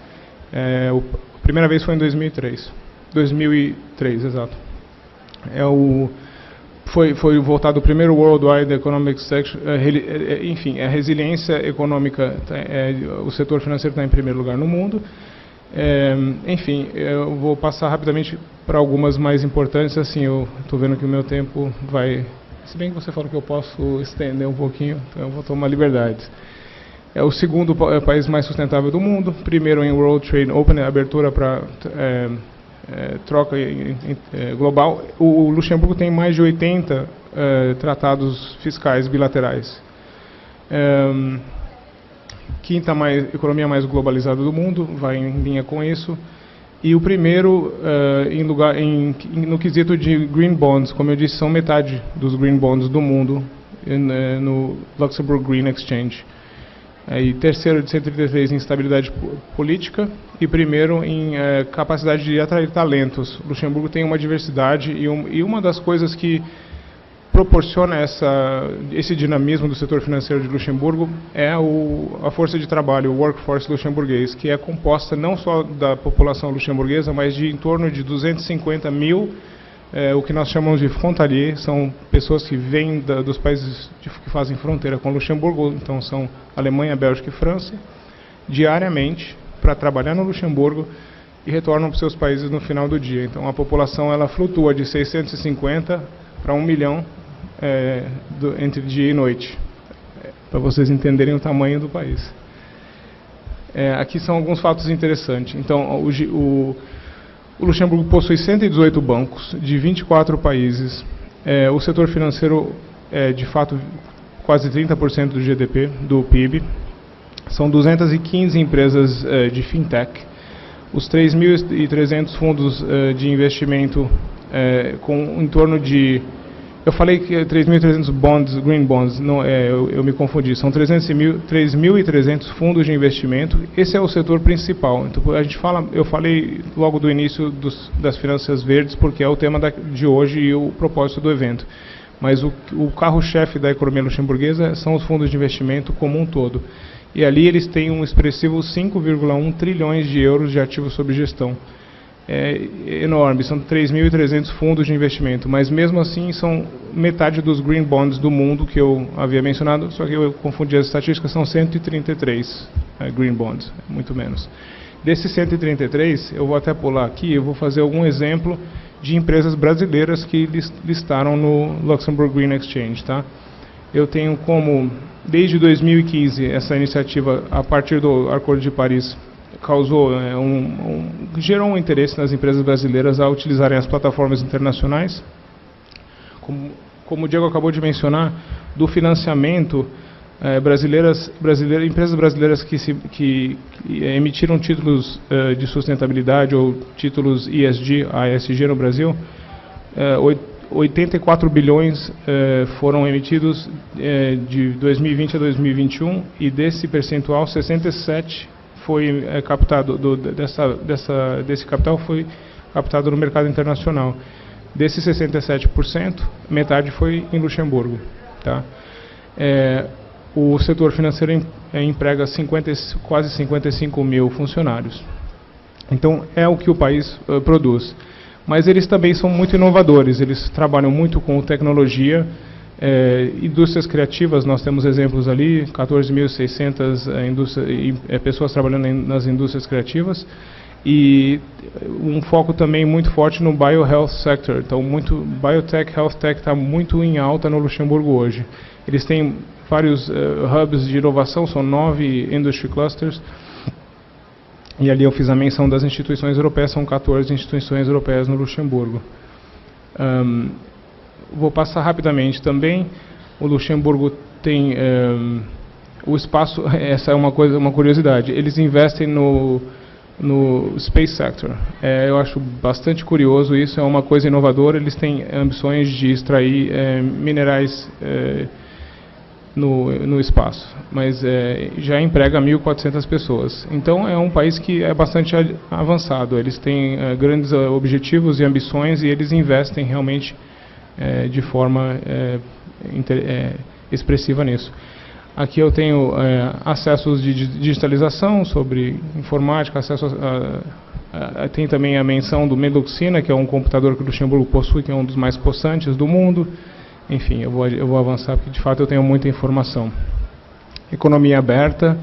A primeira vez foi em 2003. 2003, exato. Foi voltado o primeiro Worldwide Economic Section, enfim, a resiliência econômica, o setor financeiro está em primeiro lugar no mundo. Enfim, eu vou passar rapidamente para algumas mais importantes, assim, eu estou vendo que o meu tempo vai... Se bem que você falou que eu posso estender um pouquinho, então eu vou tomar liberdades. É o segundo país mais sustentável do mundo, primeiro em World Trade Open, abertura para troca global. O Luxemburgo tem mais de 80 tratados fiscais bilaterais. Quinta economia mais globalizada do mundo, vai em linha com isso. E o primeiro, no quesito de green bonds, como eu disse, são metade dos green bonds do mundo no Luxembourg Green Exchange. E terceiro de 133 em estabilidade política e primeiro em capacidade de atrair talentos. O Luxemburgo tem uma diversidade e uma das coisas que proporciona esse dinamismo do setor financeiro de Luxemburgo é a força de trabalho, o workforce luxemburguês, que é composta não só da população luxemburguesa, mas de em torno de 250 mil, o que nós chamamos de frontaliers, são pessoas que vêm dos países que fazem fronteira com Luxemburgo, então são Alemanha, Bélgica e França, diariamente para trabalhar no Luxemburgo e retornam para os seus países no final do dia. Então a população ela flutua de 650 para 1 milhão entre dia e noite, para vocês entenderem o tamanho do país. Aqui são alguns fatos interessantes. Então, o Luxemburgo possui 118 bancos de 24 países. O setor financeiro é, de fato, quase 30% do GDP, do PIB. São 215 empresas de fintech. Os 3.300 fundos de investimento com em torno de... Eu falei que 3.300 bonds, green bonds, não, eu me confundi. São 3.300 fundos de investimento. Esse é o setor principal. Então, eu falei logo do início das finanças verdes, porque é o tema de hoje e o propósito do evento. Mas o carro-chefe da economia luxemburguesa são os fundos de investimento como um todo. E ali eles têm um expressivo 5,1 trilhões de euros de ativos sob gestão. É enorme, são 3.300 fundos de investimento, mas mesmo assim são metade dos green bonds do mundo que eu havia mencionado, só que eu confundi as estatísticas, são 133 green bonds, muito menos. Desses 133, eu vou até pular aqui, eu vou fazer algum exemplo de empresas brasileiras que listaram no Luxembourg Green Exchange. Tá? Eu tenho como, desde 2015, essa iniciativa, a partir do Acordo de Paris, gerou um interesse nas empresas brasileiras a utilizarem as plataformas internacionais. Como o Diego acabou de mencionar, do financiamento, empresas brasileiras que emitiram títulos de sustentabilidade ou títulos ESG, ASG no Brasil, 84 bilhões foram emitidos de 2020 a 2021 e desse percentual, 67 foi captado desse capital foi captado no mercado internacional. Desses 67%, metade foi em Luxemburgo. Tá? O setor financeiro emprega quase 55 mil funcionários. Então, é o que o país produz. Mas eles também são muito inovadores, eles trabalham muito com tecnologia, indústrias criativas, nós temos exemplos ali, 14.600 pessoas trabalhando nas indústrias criativas, e um foco também muito forte no biohealth sector. Então, biotech, health tech está muito em alta no Luxemburgo hoje. Eles têm vários hubs de inovação, são 9 industry clusters, e ali eu fiz a menção das instituições europeias, são 14 instituições europeias no Luxemburgo. Vou passar rapidamente também. O Luxemburgo tem o espaço, essa é uma curiosidade, eles investem no space sector. Eu acho bastante curioso isso, é uma coisa inovadora. Eles têm ambições de extrair minerais no espaço, mas já emprega 1.400 pessoas. Então é um país que é bastante avançado. Eles têm grandes objetivos e ambições e eles investem realmente de forma expressiva nisso. Aqui eu tenho acessos de digitalização sobre informática, tem também a menção do Meluxina, que é um computador que o Luxemburgo possui, que é um dos mais possantes do mundo. Enfim, eu vou avançar porque de fato eu tenho muita informação. Economia aberta.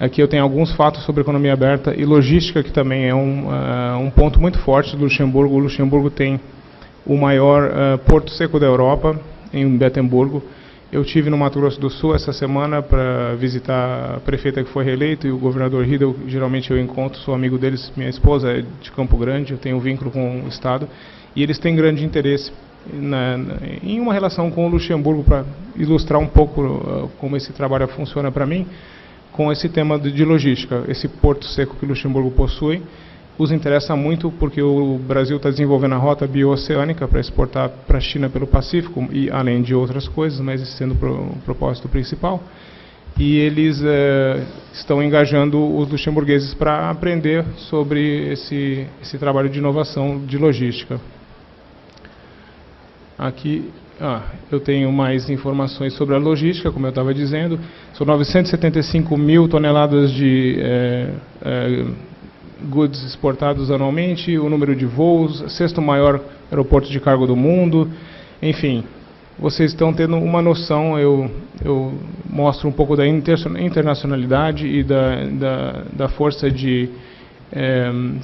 Aqui eu tenho alguns fatos sobre economia aberta e logística, que também é um ponto muito forte do Luxemburgo. O Luxemburgo tem o maior porto seco da Europa, em Bettemburgo. Eu estive no Mato Grosso do Sul essa semana para visitar a prefeita que foi reeleita e o governador Riedel. Geralmente eu encontro, sou amigo deles, minha esposa é de Campo Grande, eu tenho um vínculo com o Estado. E eles têm grande interesse em uma relação com o Luxemburgo, para ilustrar um pouco como esse trabalho funciona para mim, com esse tema de logística. Esse porto seco que o Luxemburgo possui os interessa muito porque o Brasil está desenvolvendo a rota bio-oceânica para exportar para a China pelo Pacífico, e além de outras coisas, mas esse sendo o propósito principal. E eles estão engajando os luxemburgueses para aprender sobre esse trabalho de inovação de logística. Aqui eu tenho mais informações sobre a logística, como eu estava dizendo. São 975 mil toneladas de goods exportados anualmente, o número de voos, sexto maior aeroporto de cargo do mundo. Enfim, vocês estão tendo uma noção, eu mostro um pouco da internacionalidade e da força de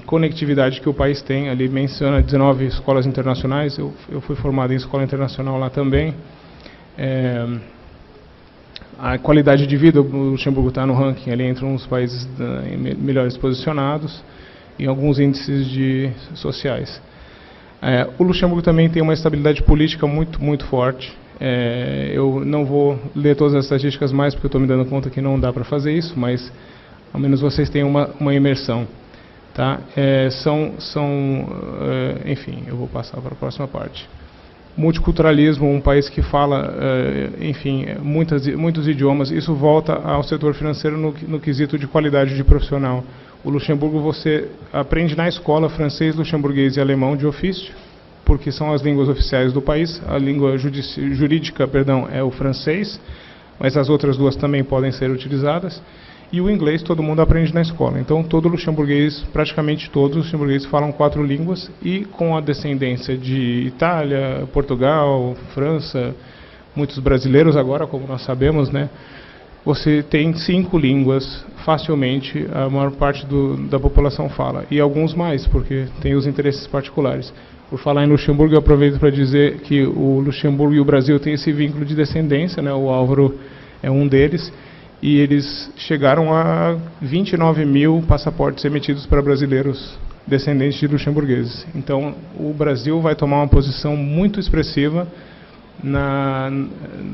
conectividade que o país tem. Ali menciona 19 escolas internacionais, eu fui formado em escola internacional lá também. A qualidade de vida, o Luxemburgo está no ranking ali entre uns países melhores posicionados em alguns índices sociais. O Luxemburgo também tem uma estabilidade política muito forte. Eu não vou ler todas as estatísticas mais, porque eu estou me dando conta que não dá para fazer isso, mas ao menos vocês têm uma imersão. Tá? Enfim, eu vou passar para a próxima parte. Multiculturalismo, um país que fala, enfim, muitos idiomas, isso volta ao setor financeiro no quesito de qualidade de profissional. O Luxemburgo, você aprende na escola francês, luxemburguês e alemão de ofício, porque são as línguas oficiais do país. A língua jurídica, é o francês, mas as outras duas também podem ser utilizadas. E o inglês todo mundo aprende na escola. Então, todo luxemburguês, praticamente todos os luxemburgueses falam 4 línguas, e com a descendência de Itália, Portugal, França, muitos brasileiros agora, como nós sabemos, né? Você tem 5 línguas, facilmente, a maior parte da população fala. E alguns mais, porque tem os interesses particulares. Por falar em Luxemburgo, eu aproveito para dizer que o Luxemburgo e o Brasil têm esse vínculo de descendência, né? O Álvaro é um deles. E eles chegaram a 29 mil passaportes emitidos para brasileiros descendentes de luxemburgueses. Então, o Brasil vai tomar uma posição muito expressiva na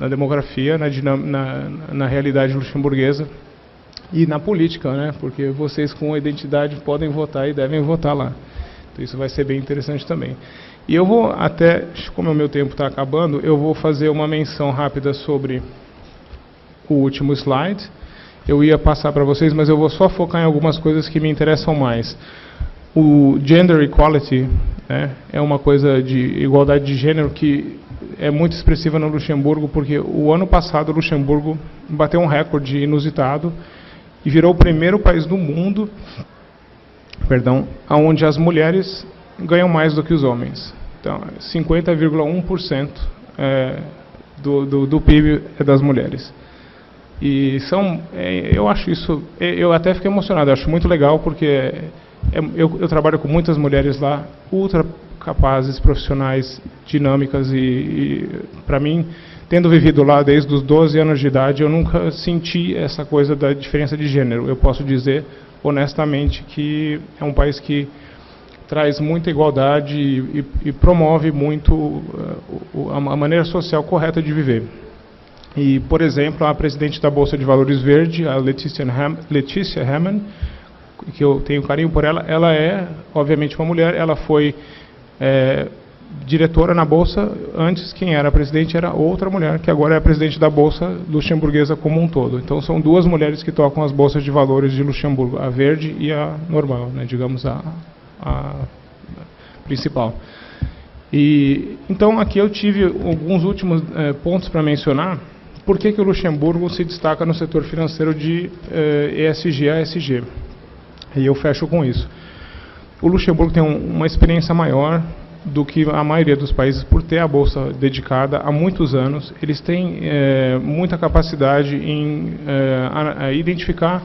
demografia, na realidade luxemburguesa e na política, né? Porque vocês com identidade podem votar e devem votar lá. Então, isso vai ser bem interessante também. E eu vou como o meu tempo está acabando, eu vou fazer uma menção rápida sobre o último slide. Eu ia passar para vocês, mas eu vou só focar em algumas coisas que me interessam mais. O gender equality, né, é uma coisa de igualdade de gênero que é muito expressiva no Luxemburgo, porque o ano passado o Luxemburgo bateu um recorde inusitado e virou o primeiro país do mundo, onde as mulheres ganham mais do que os homens. Então, 50,1% do PIB é das mulheres. E eu acho isso, eu até fiquei emocionado, eu acho muito legal, porque eu trabalho com muitas mulheres lá, ultra capazes, profissionais, dinâmicas, e para mim, tendo vivido lá desde os 12 anos de idade, eu nunca senti essa coisa da diferença de gênero. Eu posso dizer, honestamente, que é um país que traz muita igualdade e promove muito a maneira social correta de viver. E, por exemplo, a presidente da Bolsa de Valores Verde, a Letícia Hamann, que eu tenho carinho por ela, ela é, obviamente, uma mulher. Ela foi diretora na Bolsa. Antes, quem era presidente era outra mulher, que agora é a presidente da Bolsa luxemburguesa como um todo. Então, são 2 mulheres que tocam as bolsas de valores de Luxemburgo, a verde e a normal, né, digamos, a principal. Então, aqui eu tive alguns últimos pontos para mencionar. Por que o Luxemburgo se destaca no setor financeiro de ESG a ESG? E eu fecho com isso. O Luxemburgo tem uma experiência maior do que a maioria dos países por ter a Bolsa dedicada há muitos anos. Eles têm muita capacidade em identificar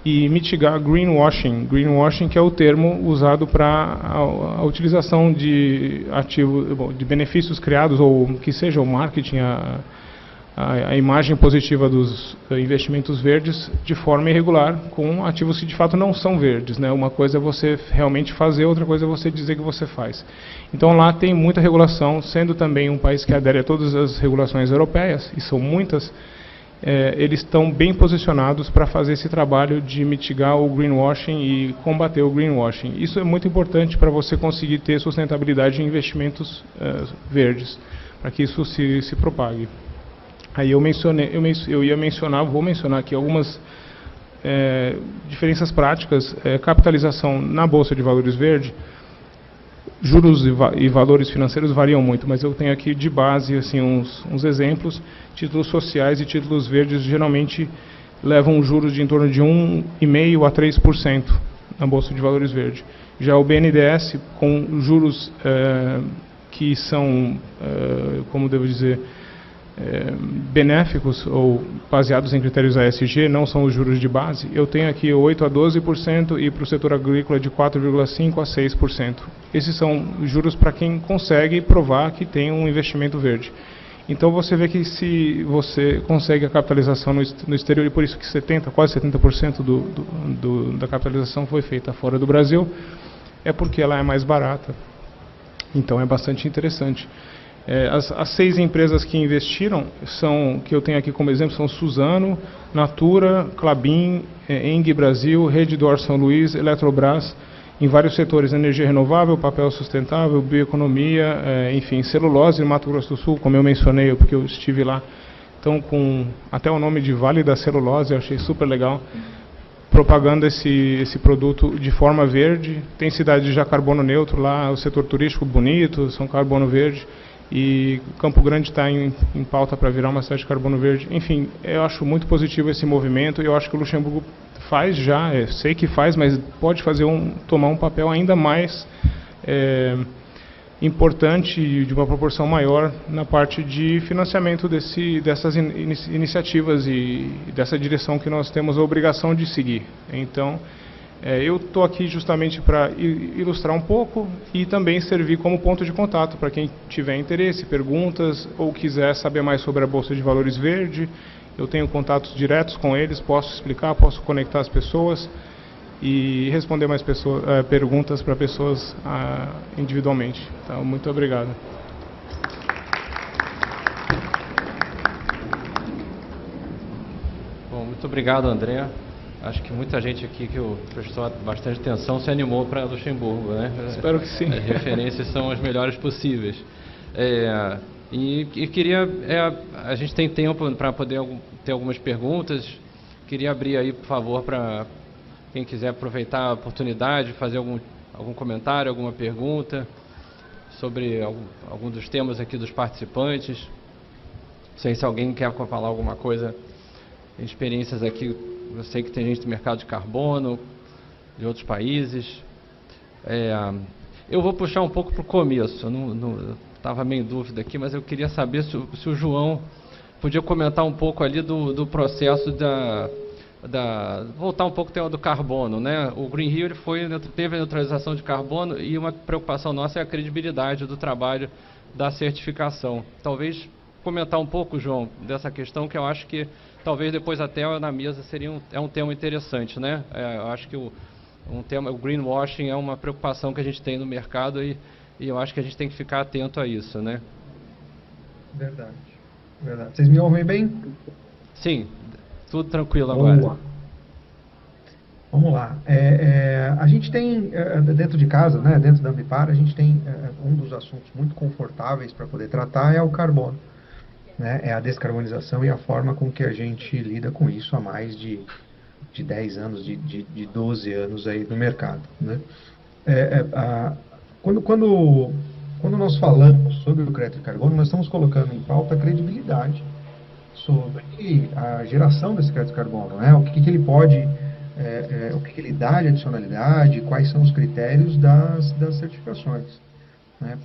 e mitigar greenwashing. Greenwashing, que é o termo usado para a utilização de ativos, de benefícios criados, ou que seja o marketing, a imagem positiva dos investimentos verdes de forma irregular, com ativos que de fato não são verdes, né? Uma coisa é você realmente fazer, outra coisa é você dizer que você faz. Então lá tem muita regulação, sendo também um país que adere a todas as regulações europeias, e são muitas. Eles estão bem posicionados para fazer esse trabalho de mitigar o greenwashing e combater o greenwashing. Isso é muito importante para você conseguir ter sustentabilidade em investimentos verdes, para que isso se propague. Aí vou mencionar aqui algumas diferenças práticas. Capitalização na Bolsa de Valores Verde, juros e valores financeiros variam muito, mas eu tenho aqui de base assim, uns exemplos. Títulos sociais e títulos verdes geralmente levam juros de em torno de 1,5% a 3% na Bolsa de Valores Verde. Já o BNDES, com juros que são, como devo dizer, benéficos ou baseados em critérios ESG, não são os juros de base. Eu tenho aqui 8% a 12% e para o setor agrícola de 4,5% a 6%. Esses são juros para quem consegue provar que tem um investimento verde. Então você vê que se você consegue a capitalização no exterior, e por isso que quase 70% da capitalização foi feita fora do Brasil, é porque ela é mais barata. Então é bastante interessante. As 6 empresas que investiram, que eu tenho aqui como exemplo, são Suzano, Natura, Klabin, Eng Brasil, Rede D'Or São Luís, Eletrobras, em vários setores: energia renovável, papel sustentável, bioeconomia, enfim, celulose, Mato Grosso do Sul, como eu mencionei, porque eu estive lá. Então, com até o nome de Vale da Celulose, eu achei super legal, propagando esse produto de forma verde. Tem cidade já carbono neutro lá, o setor turístico bonito, são carbono verde, e Campo Grande está em pauta para virar uma cidade de carbono verde. Enfim, eu acho muito positivo esse movimento, e eu acho que o Luxemburgo faz já, sei que faz, mas pode tomar um papel ainda mais importante e de uma proporção maior na parte de financiamento dessas iniciativas e dessa direção que nós temos a obrigação de seguir. Então, eu estou aqui justamente para ilustrar um pouco e também servir como ponto de contato para quem tiver interesse, perguntas ou quiser saber mais sobre a Bolsa de Valores Verde. Eu tenho contatos diretos com eles, posso explicar, posso conectar as pessoas e responder mais perguntas para pessoas individualmente. Então, muito obrigado. Bom, muito obrigado, André. Acho que muita gente aqui que prestou bastante atenção se animou para Luxemburgo, né? Espero que sim. As referências são as melhores possíveis. E queria... a gente tem tempo para poder ter algumas perguntas. Queria abrir aí, por favor, para quem quiser aproveitar a oportunidade, fazer algum comentário, alguma pergunta sobre algum dos temas aqui dos participantes. Não sei se alguém quer falar alguma coisa, experiências aqui. Eu sei que tem gente do mercado de carbono, de outros países. Eu vou puxar um pouco para o começo. Eu estava meio em dúvida aqui, mas eu queria saber se o João podia comentar um pouco ali do processo voltar um pouco ao tema do carbono, né? O Green Hill teve a neutralização de carbono, e uma preocupação nossa é a credibilidade do trabalho da certificação. Talvez comentar um pouco, João, dessa questão, que eu acho que talvez depois até na mesa é um tema interessante, né? Eu acho que o greenwashing é uma preocupação que a gente tem no mercado, e eu acho que a gente tem que ficar atento a isso, né? Verdade. Vocês me ouvem bem? Sim, tudo tranquilo agora. Boa. Vamos lá. A gente tem, dentro de casa, né, dentro da Ambipar, a gente tem um dos assuntos muito confortáveis para poder tratar é o carbono. Né, é a descarbonização e a forma com que a gente lida com isso há mais de 10 anos, de 12 anos aí no mercado. Né? Quando nós falamos sobre o crédito de carbono, nós estamos colocando em pauta a credibilidade sobre a geração desse crédito de carbono, né? O que ele pode, o que ele dá de adicionalidade, quais são os critérios das certificações. Né?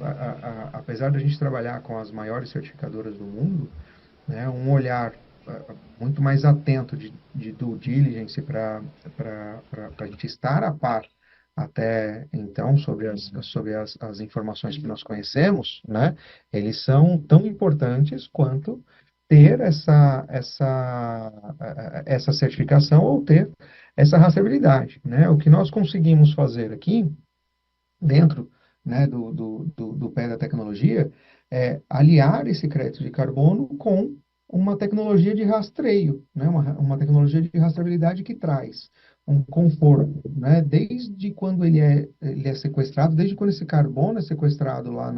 Apesar de a gente trabalhar com as maiores certificadoras do mundo, né, um olhar muito mais atento de due diligence para a gente estar a par até então sobre as informações que nós conhecemos, né, eles são tão importantes quanto ter essa certificação ou ter essa rastreabilidade. Né? O que nós conseguimos fazer aqui dentro, né, do pé da tecnologia, aliar esse crédito de carbono com uma tecnologia de rastreio, né, uma tecnologia de rastreabilidade que traz um conforto, né, desde quando ele é sequestrado, desde quando esse carbono é sequestrado lá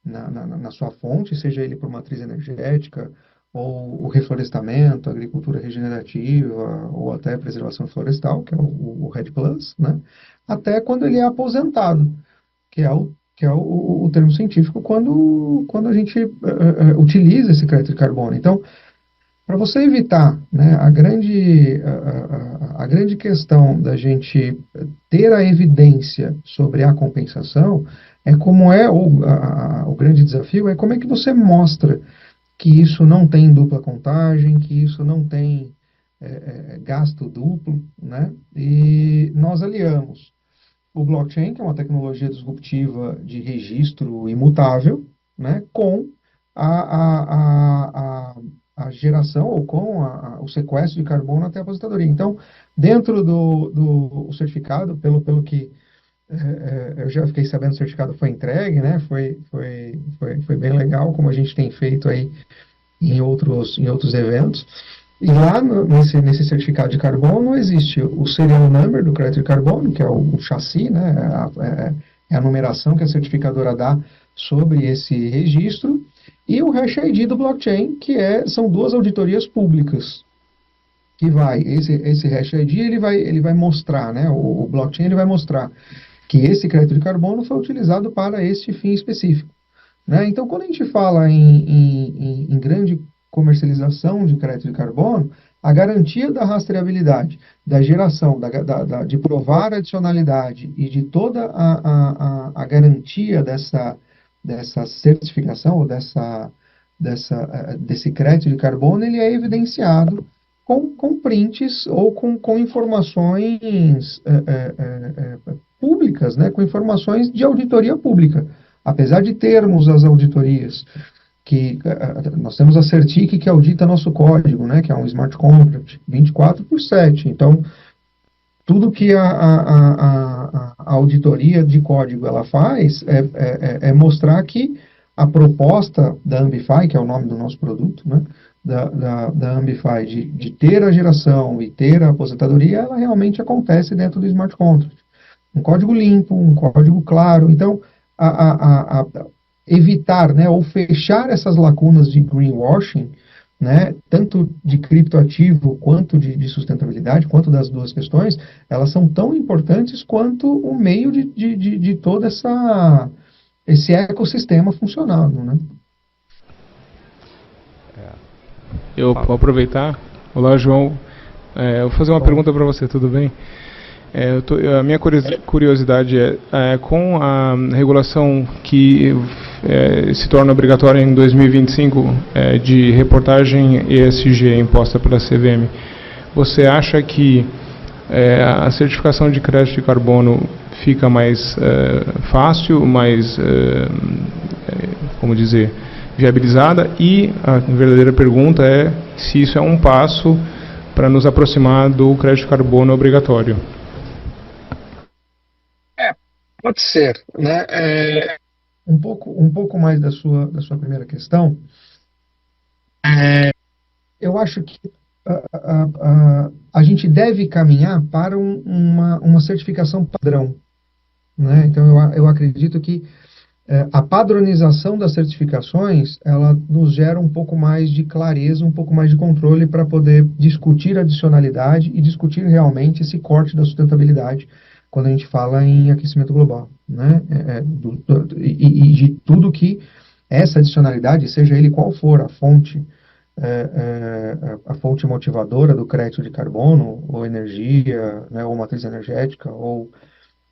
na sua fonte, seja ele por matriz energética, ou o reflorestamento, a agricultura regenerativa, ou até preservação florestal, que é o REDD+, né, até quando ele é aposentado, que é o termo científico quando a gente utiliza esse crédito de carbono. Então, para você evitar, né, a grande questão da gente ter a evidência sobre a compensação, o grande desafio é como é que você mostra que isso não tem dupla contagem, que isso não tem gasto duplo, né? E nós aliamos o blockchain, que é uma tecnologia disruptiva de registro imutável, né, com a geração ou com o sequestro de carbono até a aposentadoria. Então, dentro do certificado, pelo que eu já fiquei sabendo, o certificado foi entregue, né? Foi bem legal, como a gente tem feito aí em outros eventos. E lá nesse certificado de carbono existe o serial number do crédito de carbono, que é o chassi, né? É a numeração que a certificadora dá sobre esse registro, e o hash ID do blockchain, são duas auditorias públicas. Esse hash ID ele vai mostrar, né? O blockchain ele vai mostrar que esse crédito de carbono foi utilizado para este fim específico, né? Então, quando a gente fala em grande comercialização de crédito de carbono, a garantia da rastreabilidade, da geração, de provar a adicionalidade e de toda a garantia dessa certificação ou desse crédito de carbono, ele é evidenciado com prints ou com informações públicas, né, com informações de auditoria pública. Apesar de termos as auditorias, que nós temos a Certic que audita nosso código, né, que é um smart contract, 24/7. Então, tudo que a auditoria de código ela faz é mostrar que a proposta da Ambify, que é o nome do nosso produto, né, da Ambify, de ter a geração e ter a aposentadoria, ela realmente acontece dentro do smart contract. Um código limpo, um código claro. Então, evitar, né, ou fechar essas lacunas de greenwashing, né, tanto de criptoativo quanto de sustentabilidade, quanto das duas questões, elas são tão importantes quanto o meio de todo esse ecossistema funcionando, né? Eu vou aproveitar. Olá, João. Eu vou fazer uma pergunta para você, tudo bem? A minha curiosidade com a regulação que se torna obrigatória em 2025 de reportagem ESG imposta pela CVM, você acha que a certificação de crédito de carbono fica mais fácil, mais, como dizer, viabilizada? E a verdadeira pergunta é se isso é um passo para nos aproximar do crédito de carbono obrigatório. Pode ser, né? Um pouco mais da sua primeira questão. Eu acho que a gente deve caminhar para uma certificação padrão, né? Então, eu acredito que a padronização das certificações, ela nos gera um pouco mais de clareza, um pouco mais de controle para poder discutir adicionalidade e discutir realmente esse corte da sustentabilidade quando a gente fala em aquecimento global, né? E de tudo que essa adicionalidade, seja ele qual for a fonte motivadora do crédito de carbono, ou energia, né, ou matriz energética, ou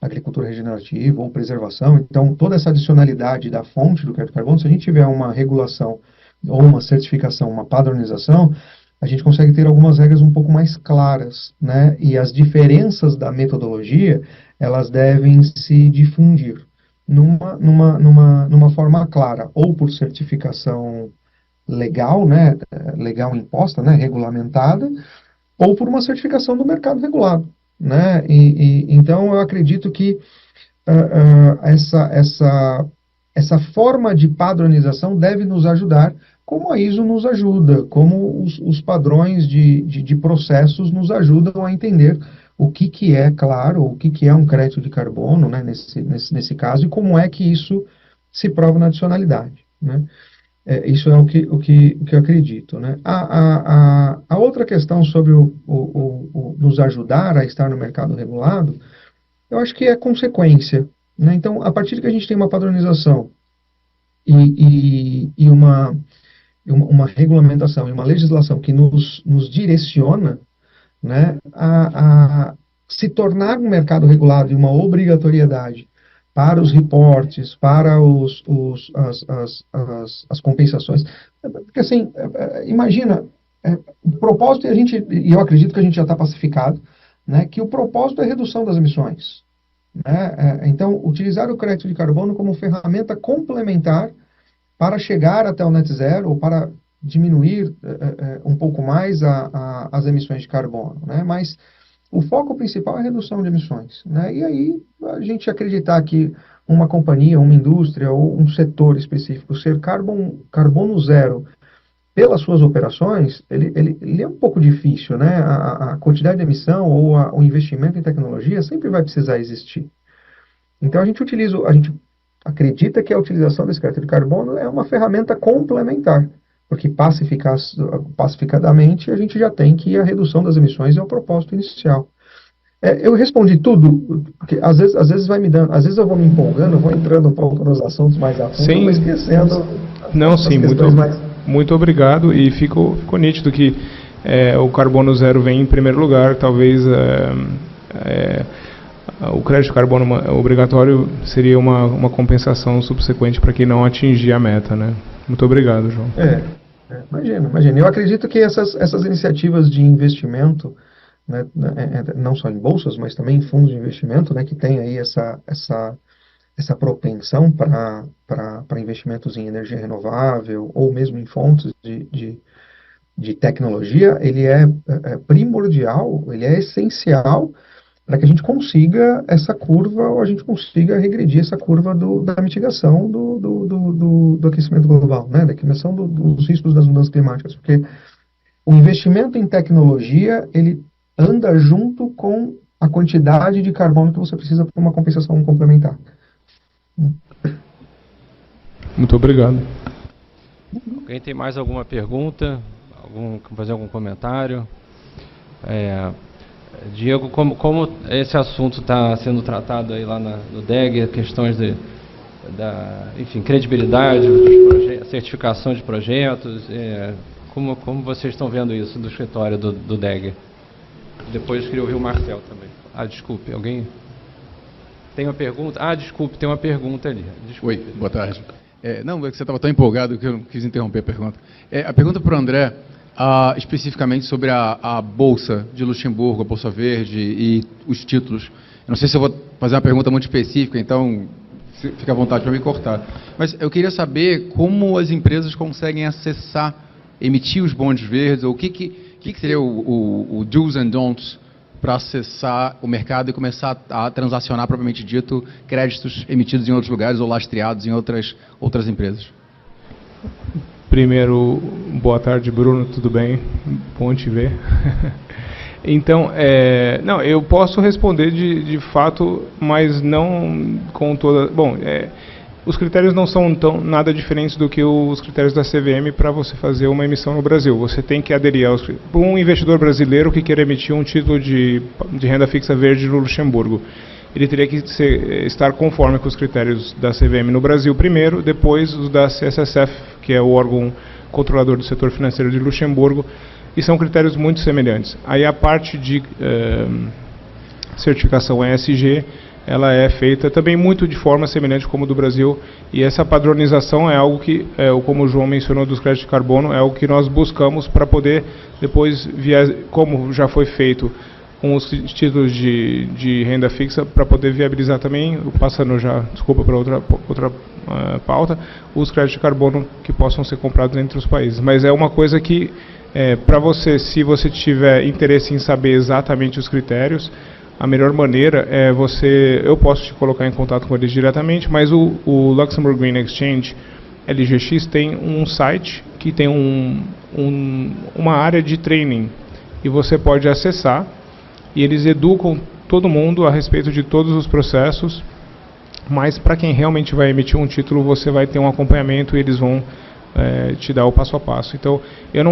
agricultura regenerativa, ou preservação. Então, toda essa adicionalidade da fonte do crédito de carbono, se a gente tiver uma regulação, ou uma certificação, uma padronização, a gente consegue ter algumas regras um pouco mais claras, né? E as diferenças da metodologia, elas devem se difundir numa forma clara, ou por certificação legal, né? Legal imposta, né? Regulamentada, ou por uma certificação do mercado regulado, né? Então, eu acredito que essa forma de padronização deve nos ajudar, como a ISO nos ajuda, como os padrões de processos nos ajudam a entender o que é, claro, o que é um crédito de carbono, né, nesse caso, e como é que isso se prova na adicionalidade, né? Isso é o que eu acredito, né? A outra questão sobre nos ajudar a estar no mercado regulado, eu acho que é consequência, né? Então, a partir que a gente tem uma padronização e uma regulamentação e uma legislação que nos direciona, né, a se tornar um mercado regulado e uma obrigatoriedade para os reportes, para as compensações. Porque, assim, imagina, o propósito, e eu acredito que a gente já está pacificado, né, que o propósito é a redução das emissões, né? Então, utilizar o crédito de carbono como ferramenta complementar para chegar até o net zero ou para diminuir um pouco mais as emissões de carbono, né? Mas o foco principal é a redução de emissões, né? E aí a gente acreditar que uma companhia, uma indústria ou um setor específico ser carbono zero pelas suas operações, ele é um pouco difícil, né? A quantidade de emissão ou o investimento em tecnologia sempre vai precisar existir. Então a gente acredita que a utilização desse crédito de carbono é uma ferramenta complementar, porque pacificadamente a gente já tem que a redução das emissões é o propósito inicial. Eu respondi tudo, porque às vezes vai me dando, às vezes eu vou me empolgando, eu vou entrando um pouco nos assuntos mais a fundo, Sim. vou esquecendo Não, as sim, questões mais... muito obrigado, e ficou nítido que o carbono zero vem em primeiro lugar. Talvez o crédito de carbono obrigatório seria uma compensação subsequente para quem não atingir a meta, né? Muito obrigado, João. Imagina. Eu acredito que essas iniciativas de investimento, né, não só em bolsas, mas também em fundos de investimento, né, que tem aí essa propensão para investimentos em energia renovável ou mesmo em fontes de tecnologia, ele é primordial, ele é essencial para que a gente consiga essa curva, ou a gente consiga regredir essa curva da mitigação do aquecimento global, né, da mitigação dos riscos das mudanças climáticas, porque o investimento em tecnologia, ele anda junto com a quantidade de carbono que você precisa para uma compensação complementar. Muito obrigado. Alguém tem mais alguma pergunta? Fazer algum comentário? Diego, como esse assunto está sendo tratado aí lá no DEG, questões enfim, credibilidade dos projetos, certificação de projetos, como vocês estão vendo isso do escritório do DEG? Depois queria ouvir o Marcel também. Desculpe, alguém tem uma pergunta? Desculpe, tem uma pergunta ali. Desculpe. Oi, boa tarde. Não, você estava tão empolgado que eu não quis interromper a pergunta. A pergunta para o André, especificamente sobre a Bolsa de Luxemburgo, a Bolsa Verde e os títulos. Eu não sei se eu vou fazer uma pergunta muito específica, então fica à vontade para me cortar. Mas eu queria saber como as empresas conseguem acessar, emitir os bondes verdes, ou o que seria o do's and don'ts para acessar o mercado e começar a transacionar, propriamente dito, créditos emitidos em outros lugares ou lastreados em outras empresas. Primeiro, boa tarde, Bruno, tudo bem? Bom te ver. Então, não, eu posso responder de fato, mas não com toda... Bom, os critérios não são nada diferentes do que os critérios da CVM para você fazer uma emissão no Brasil. Você tem que aderir um investidor brasileiro que queira emitir um título de renda fixa verde no Luxemburgo. Ele teria que estar conforme com os critérios da CVM no Brasil primeiro, depois os da CSSF, que é o órgão controlador do setor financeiro de Luxemburgo, e são critérios muito semelhantes. Aí a parte de certificação ESG, ela é feita também muito de forma semelhante como do Brasil, e essa padronização é algo que, como o João mencionou dos créditos de carbono, é algo que nós buscamos para poder depois, como já foi feito com os títulos de renda fixa, para poder viabilizar também, passando já, desculpa, para outra pauta, os créditos de carbono que possam ser comprados entre os países. Mas é uma coisa que, para você, se você tiver interesse em saber exatamente os critérios, a melhor maneira é eu posso te colocar em contato com eles diretamente, mas o Luxembourg Green Exchange, LGX, tem um site que tem uma área de training, e você pode acessar, e eles educam todo mundo a respeito de todos os processos, mas para quem realmente vai emitir um título, você vai ter um acompanhamento e eles vão te dar o passo a passo. Então, eu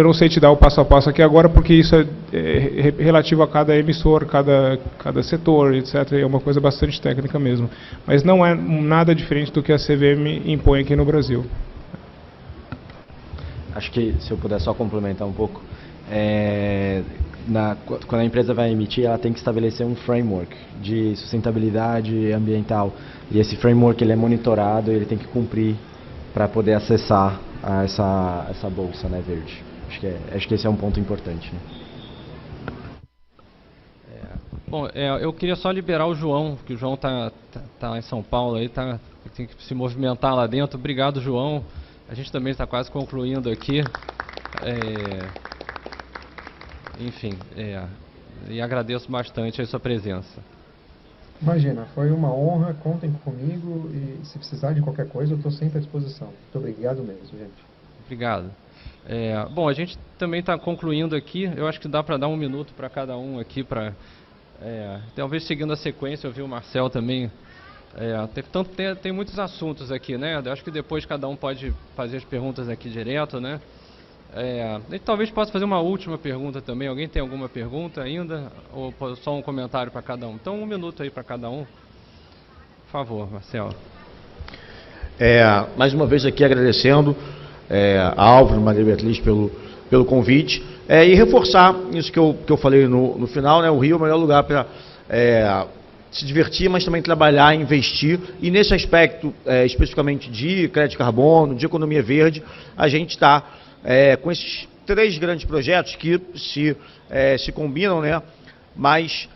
não sei te dar o passo a passo aqui agora, porque isso é relativo a cada emissor, cada setor, etc. É uma coisa bastante técnica mesmo. Mas não é nada diferente do que a CVM impõe aqui no Brasil. Acho que, se eu puder só complementar um pouco, quando a empresa vai emitir, ela tem que estabelecer um framework de sustentabilidade ambiental. E esse framework ele é monitorado, ele tem que cumprir para poder acessar essa bolsa, né, verde. Acho que esse é um ponto importante, né? Bom, eu queria só liberar o João, que o João tá em São Paulo, aí tem que se movimentar lá dentro. Obrigado, João. A gente também está quase concluindo aqui. Enfim, e agradeço bastante a sua presença. Imagina, foi uma honra, contem comigo e se precisar de qualquer coisa eu estou sempre à disposição. Muito obrigado mesmo, gente. Obrigado. Bom, a gente também está concluindo aqui, eu acho que dá para dar 1 minuto para cada um aqui, talvez seguindo a sequência. Eu vi o Marcel também, tem muitos assuntos aqui, né? Eu acho que depois cada um pode fazer as perguntas aqui direto, né? E talvez possa fazer uma última pergunta também. Alguém tem alguma pergunta ainda? Ou só um comentário para cada um? Então 1 minuto aí para cada um. Por favor, Marcel. Mais uma vez aqui agradecendo a Álvaro e Maria Beatriz pelo convite. E reforçar isso que eu falei no final, né? O Rio é o melhor lugar para se divertir, mas também trabalhar, investir. E nesse aspecto, especificamente de crédito de carbono, de economia verde, a gente está com esses 3 grandes projetos que se combinam, né? Mas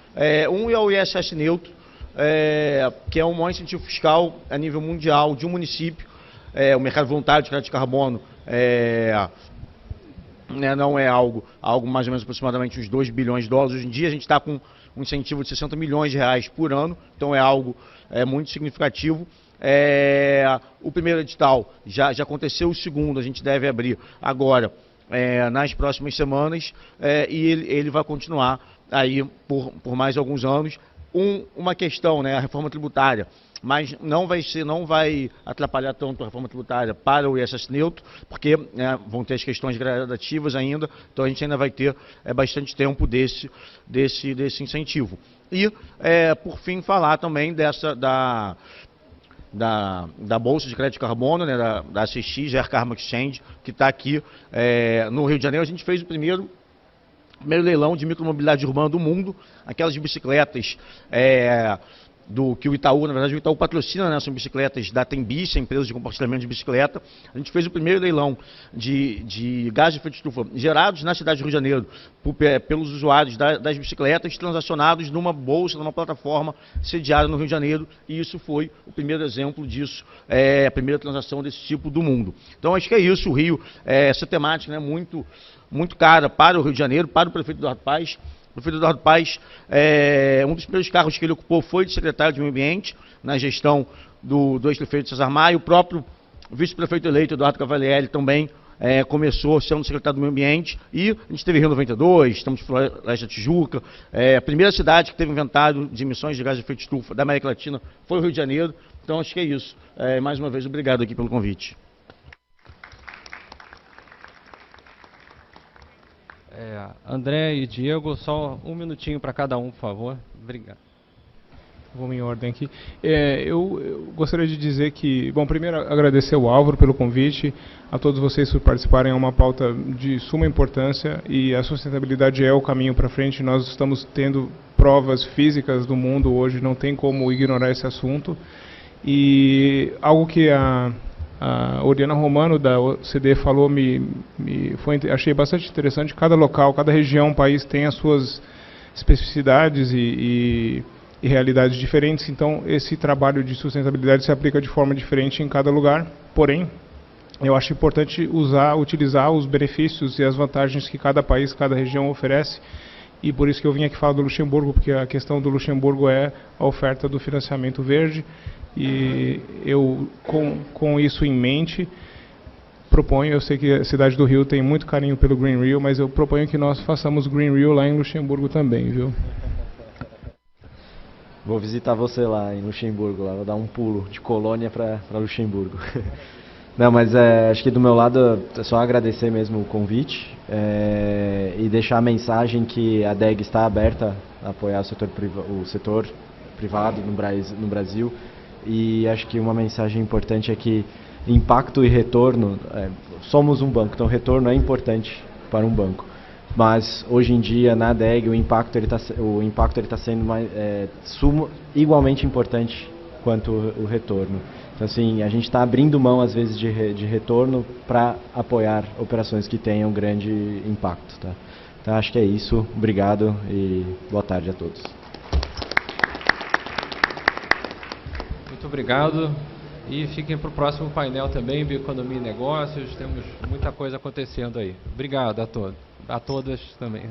um é o ISS neutro, que é um maior incentivo fiscal a nível mundial de um município. O mercado voluntário de crédito de carbono não é algo mais ou menos aproximadamente uns 2 bilhões de dólares. Hoje em dia a gente está com um incentivo de 60 milhões de reais por ano, então é algo muito significativo. O primeiro edital já aconteceu, o segundo a gente deve abrir agora nas próximas semanas, e ele vai continuar aí por mais alguns anos. Uma questão, né, a reforma tributária, mas não vai atrapalhar tanto a reforma tributária para o ISS neutro, porque vão ter as questões gradativas ainda, então a gente ainda vai ter bastante tempo desse incentivo. E, por fim, falar também da Bolsa de Crédito de Carbono, né, da ACX, Air Carbon Exchange, que está aqui no Rio de Janeiro. A gente fez o primeiro leilão de micromobilidade urbana do mundo, aquelas bicicletas que o Itaú, na verdade o Itaú patrocina, né, são bicicletas da Tembice, a empresa de compartilhamento de bicicleta. A gente fez o primeiro leilão de gás de efeito de estufa gerados na cidade do Rio de Janeiro pelos usuários das bicicletas, transacionados numa bolsa, numa plataforma sediada no Rio de Janeiro, e isso foi o primeiro exemplo disso, a primeira transação desse tipo do mundo. Então acho que é isso. O Rio, essa temática, né, muito cara para o Rio de Janeiro, para o prefeito Eduardo Paes. O prefeito Eduardo Paes, um dos primeiros cargos que ele ocupou foi de secretário de Meio Ambiente, na gestão do ex-prefeito Cesar Maia. O próprio vice-prefeito eleito, Eduardo Cavalieri, também começou sendo secretário do Meio Ambiente. E a gente teve Rio 92, estamos em Floresta da Tijuca. A primeira cidade que teve inventário de emissões de gás de efeito de estufa da América Latina foi o Rio de Janeiro. Então acho que é isso. Mais uma vez, obrigado aqui pelo convite. André e Diego, só 1 minutinho para cada um, por favor. Obrigado. Vamos em ordem aqui. Eu gostaria de dizer que, bom, primeiro agradecer ao Álvaro pelo convite, a todos vocês por participarem. É uma pauta de suma importância e a sustentabilidade é o caminho para frente. Nós estamos tendo provas físicas do mundo hoje, não tem como ignorar esse assunto. E algo que a Oriana Romano, da OCDE, falou, achei bastante interessante. Cada local, cada região, país tem as suas especificidades e realidades diferentes, então esse trabalho de sustentabilidade se aplica de forma diferente em cada lugar. Porém, eu acho importante utilizar os benefícios e as vantagens que cada país, cada região oferece, e por isso que eu vim aqui falar do Luxemburgo, porque a questão do Luxemburgo é a oferta do financiamento verde. E eu, com isso em mente, proponho, eu sei que a cidade do Rio tem muito carinho pelo Green Rio, mas eu proponho que nós façamos Green Rio lá em Luxemburgo também, viu? Vou visitar você lá em Luxemburgo, lá, vou dar um pulo de Colônia para Luxemburgo. Não, mas acho que do meu lado é só agradecer mesmo o convite e deixar a mensagem que a DEG está aberta a apoiar o setor privado no Brasil. E acho que uma mensagem importante é que impacto e retorno, somos um banco, então retorno é importante para um banco. Mas hoje em dia na DEG o impacto ele está sendo igualmente importante quanto o retorno. Então assim, a gente está abrindo mão às vezes de retorno para apoiar operações que tenham grande impacto. Tá? Então acho que é isso. Obrigado e boa tarde a todos. obrigado. E fiquem para o próximo painel também, Bioeconomia e Negócios. Temos muita coisa acontecendo aí. Obrigado a todos, a todas também.